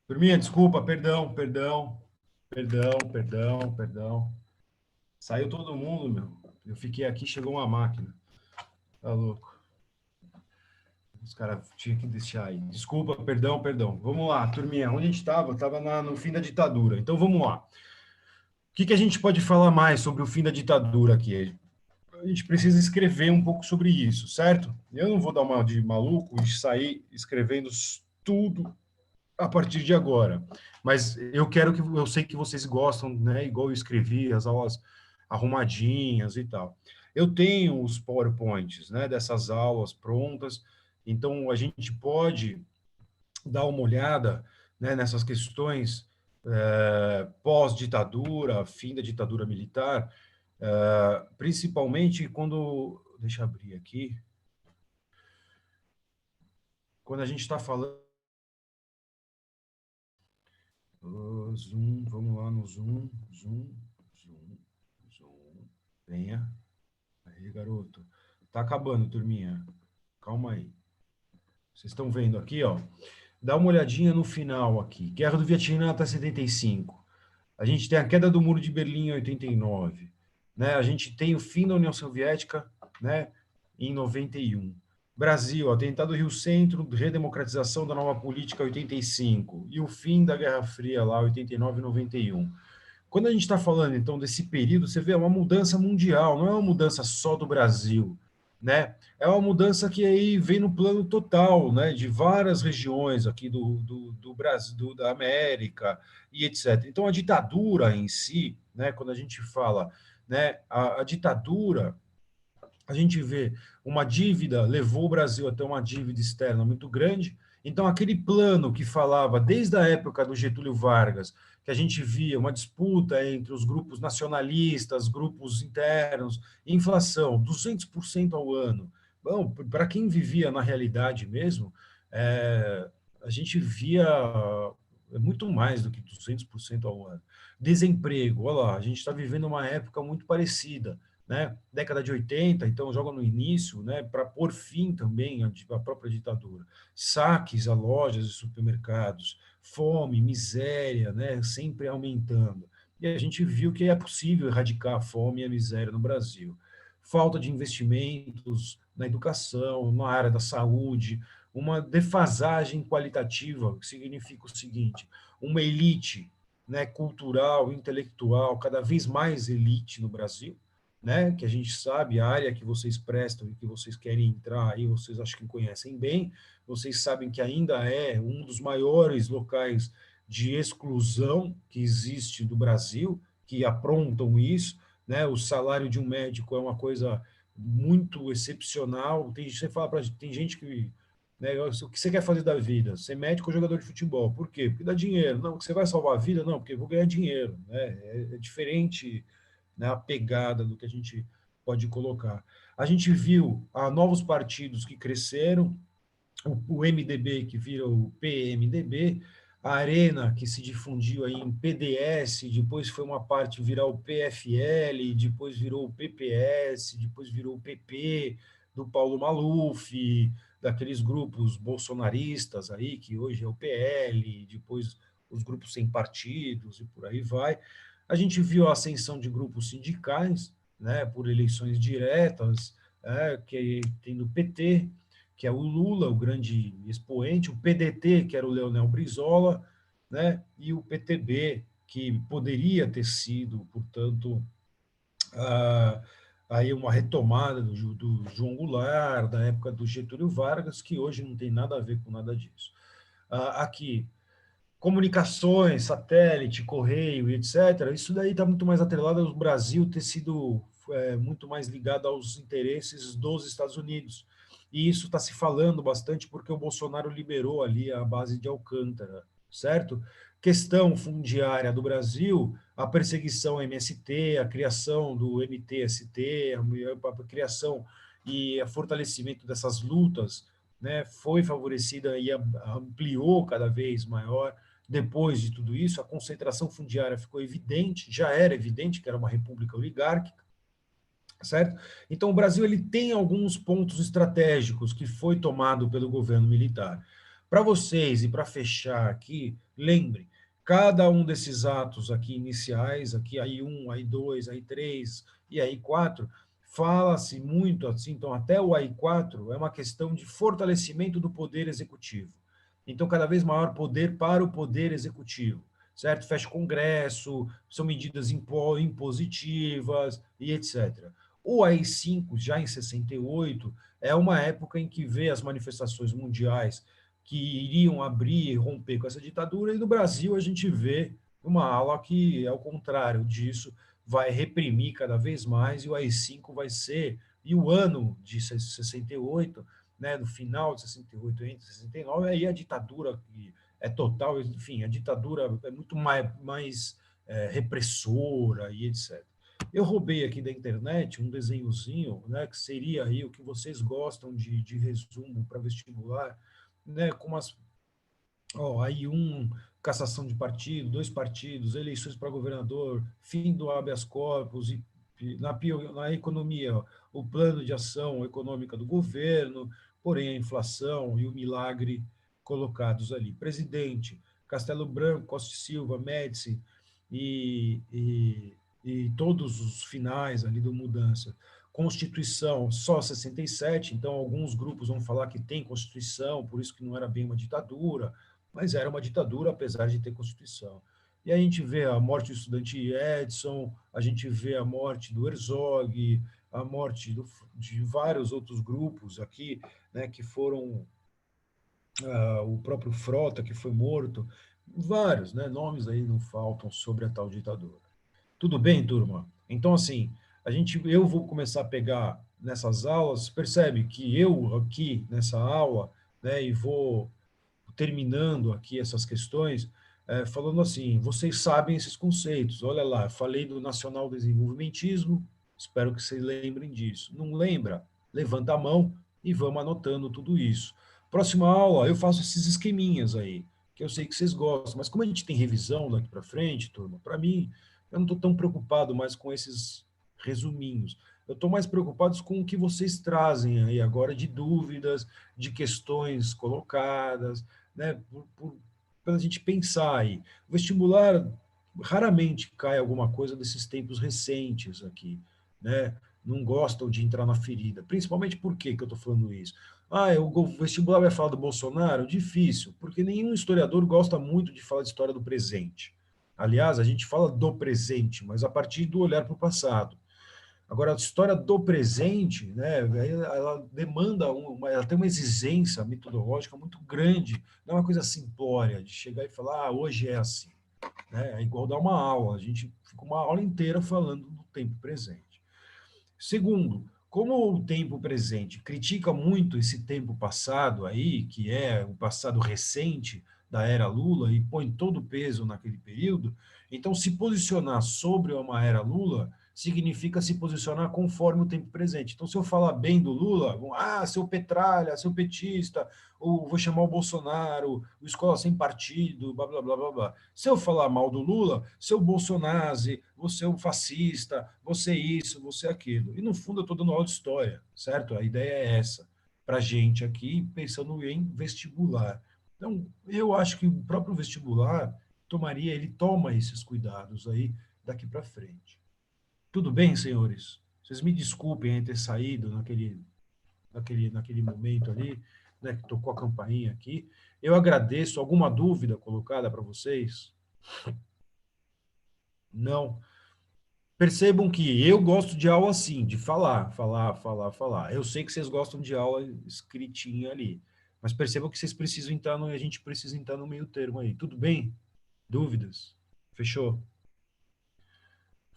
Turminha, desculpa, perdão. Saiu todo mundo, meu. Eu fiquei aqui, chegou uma máquina. Tá louco. Os caras tinham que deixar aí. Desculpa, perdão. Vamos lá, turminha. Onde a gente estava? Estava no fim da ditadura. Então, vamos lá. O que a gente pode falar mais sobre o fim da ditadura aqui? A gente precisa escrever um pouco sobre isso, certo? Eu não vou dar uma de maluco e sair escrevendo tudo a partir de agora. Mas eu sei que vocês gostam, né? Igual eu escrevi, as aulas arrumadinhas e tal. Eu tenho os PowerPoints, né? Dessas aulas prontas. Então, a gente pode dar uma olhada, né, nessas questões pós-ditadura, fim da ditadura militar, principalmente quando... Deixa eu abrir aqui. Quando a gente está falando... Zoom, vamos lá no Zoom. Venha. Aí, garoto. Tá acabando, turminha. Calma aí. Vocês estão vendo aqui, ó. Dá uma olhadinha no final aqui. Guerra do Vietnã até 75. A gente tem a queda do Muro de Berlim em 89. Né? A gente tem o fim da União Soviética, né, em 91. Brasil, atentado do Rio Centro, redemocratização da nova política 85. E o fim da Guerra Fria lá, 89 e 91. Quando a gente está falando, então, desse período, você vê uma mudança mundial, não é uma mudança só do Brasil, né? É uma mudança que aí vem no plano total, né? De várias regiões aqui do Brasil, da América e etc. Então, a ditadura em si, né? Quando a gente fala, né? A ditadura, a gente vê uma dívida, levou o Brasil até uma dívida externa muito grande. Então, aquele plano que falava desde a época do Getúlio Vargas, que a gente via uma disputa entre os grupos nacionalistas, grupos internos, inflação, 200% ao ano. Bom, para quem vivia na realidade mesmo, a gente via muito mais do que 200% ao ano. Desemprego, olha lá, a gente está vivendo uma época muito parecida, né? Década de 80, então joga no início, né, para pôr fim também à própria ditadura. Saques a lojas e supermercados, fome, miséria, né, sempre aumentando. E a gente viu que é possível erradicar a fome e a miséria no Brasil. Falta de investimentos na educação, na área da saúde, uma defasagem qualitativa, que significa o seguinte: uma elite, né, cultural, intelectual, cada vez mais elite no Brasil, né, que a gente sabe, a área que vocês prestam e que vocês querem entrar aí, vocês acho que conhecem bem, vocês sabem que ainda é um dos maiores locais de exclusão que existe do Brasil, que aprontam isso, né, o salário de um médico é uma coisa muito excepcional, você fala tem gente que, né, o que você quer fazer da vida? Ser médico ou jogador de futebol? Por quê? Porque dá dinheiro. Não, porque você vai salvar a vida? Não, porque eu vou ganhar dinheiro, né, é diferente, né, a pegada do que a gente pode colocar. A gente viu novos partidos que cresceram, o MDB que vira o PMDB, a Arena que se difundiu aí em PDS, depois foi uma parte virar o PFL, depois virou o PPS, depois virou o PP, do Paulo Maluf, daqueles grupos bolsonaristas aí, que hoje é o PL, depois os grupos sem partidos e por aí vai. A gente viu a ascensão de grupos sindicais, né, por eleições diretas, que tem no PT, que é o Lula, o grande expoente, o PDT, que era o Leonel Brizola, né, e o PTB, que poderia ter sido, portanto, aí uma retomada do João Goulart, da época do Getúlio Vargas, que hoje não tem nada a ver com nada disso. Aqui, comunicações, satélite, correio, etc., isso daí está muito mais atrelado ao Brasil ter sido muito mais ligado aos interesses dos Estados Unidos. E isso está se falando bastante porque o Bolsonaro liberou ali a base de Alcântara, certo? Questão fundiária do Brasil, a perseguição ao MST, a criação do MTST, a criação e o fortalecimento dessas lutas, né, foi favorecida e ampliou cada vez maior. Depois de tudo isso, a concentração fundiária ficou evidente, já era evidente que era uma república oligárquica, certo? Então, o Brasil ele tem alguns pontos estratégicos que foi tomado pelo governo militar. Para vocês e para fechar aqui, lembre, cada um desses atos aqui iniciais, aqui aí 1, aí 2, aí 3 e aí 4, fala-se muito assim, então até o aí 4 é uma questão de fortalecimento do poder executivo. Então, cada vez maior poder para o poder executivo, certo? Fecha o Congresso, são medidas impositivas e etc. O AI-5, já em 68, é uma época em que vê as manifestações mundiais que iriam abrir e romper com essa ditadura, e no Brasil a gente vê uma ala que, ao contrário disso, vai reprimir cada vez mais, e o AI-5 vai ser, e o ano de 68, né, no final de 68, entre 69, aí a ditadura é total, enfim, a ditadura é muito mais repressora e etc. Eu roubei aqui da internet um desenhozinho, né, que seria aí o que vocês gostam de resumo para vestibular, né, com umas, ó, aí cassação de partido, 2 partidos, eleições para governador, fim do habeas corpus na economia, ó, o plano de ação econômica do governo, porém a inflação e o milagre colocados ali. Presidente, Castelo Branco, Costa e Silva, Médici e todos os finais ali do mudança. Constituição só 67, então alguns grupos vão falar que tem Constituição, por isso que não era bem uma ditadura, mas era uma ditadura apesar de ter Constituição. E aí a gente vê a morte do estudante Edson, a gente vê a morte do Herzog, a morte de vários outros grupos aqui, né, que foram o próprio Frota, que foi morto, vários, né, nomes aí não faltam sobre a tal ditadura. Tudo bem, turma? Então, assim, eu vou começar a pegar nessas aulas, percebe que eu aqui nessa aula, né, e vou terminando aqui essas questões, falando assim, vocês sabem esses conceitos, olha lá, falei do nacional desenvolvimentismo, espero que vocês lembrem disso. Não lembra? Levanta a mão e vamos anotando tudo isso. Próxima aula, eu faço esses esqueminhas aí, que eu sei que vocês gostam, mas como a gente tem revisão daqui para frente, turma, para mim, eu não estou tão preocupado mais com esses resuminhos. Eu estou mais preocupado com o que vocês trazem aí agora de dúvidas, de questões colocadas, né, para a gente pensar aí. O vestibular raramente cai alguma coisa desses tempos recentes aqui, né? Não gostam de entrar na ferida. Principalmente por que eu estou falando isso? O vestibular vai falar do Bolsonaro? Difícil, porque nenhum historiador gosta muito de falar de história do presente. Aliás, a gente fala do presente, mas a partir do olhar para o passado. Agora, a história do presente, né, ela demanda ela tem uma exigência metodológica muito grande, não é uma coisa simplória de chegar e falar, hoje é assim, né? É igual dar uma aula, a gente fica uma aula inteira falando do tempo presente. Segundo, como o tempo presente critica muito esse tempo passado aí, que é o passado recente da era Lula, e põe todo o peso naquele período, então se posicionar sobre uma era Lula significa se posicionar conforme o tempo presente. Então, se eu falar bem do Lula, seu petralha, seu petista, ou vou chamar o Bolsonaro, o escola sem partido, blá, blá, blá, blá, blá. Se eu falar mal do Lula, seu Bolsonazi, você é um fascista, você isso, você aquilo. E, no fundo, eu estou dando aula de história, certo? A ideia é essa, para gente aqui, pensando em vestibular. Então, eu acho que o próprio vestibular ele toma esses cuidados aí daqui para frente. Tudo bem, senhores? Vocês me desculpem em ter saído naquele momento ali, né, que tocou a campainha aqui. Eu agradeço. Alguma dúvida colocada para vocês? Não. Percebam que eu gosto de aula assim, de falar, falar, falar, falar. Eu sei que vocês gostam de aula escritinha ali, mas percebam que vocês precisam entrar a gente precisa entrar no meio termo aí. Tudo bem? Dúvidas? Fechou?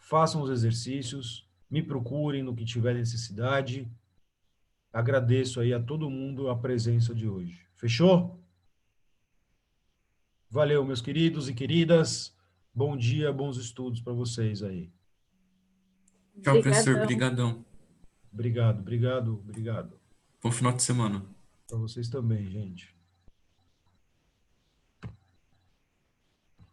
Façam os exercícios, me procurem no que tiver necessidade. Agradeço aí a todo mundo a presença de hoje. Fechou? Valeu, meus queridos e queridas. Bom dia, bons estudos para vocês aí. Tchau, professor. Obrigadão. Brigadão. Obrigado, obrigado, obrigado. Bom final de semana. Para vocês também, gente.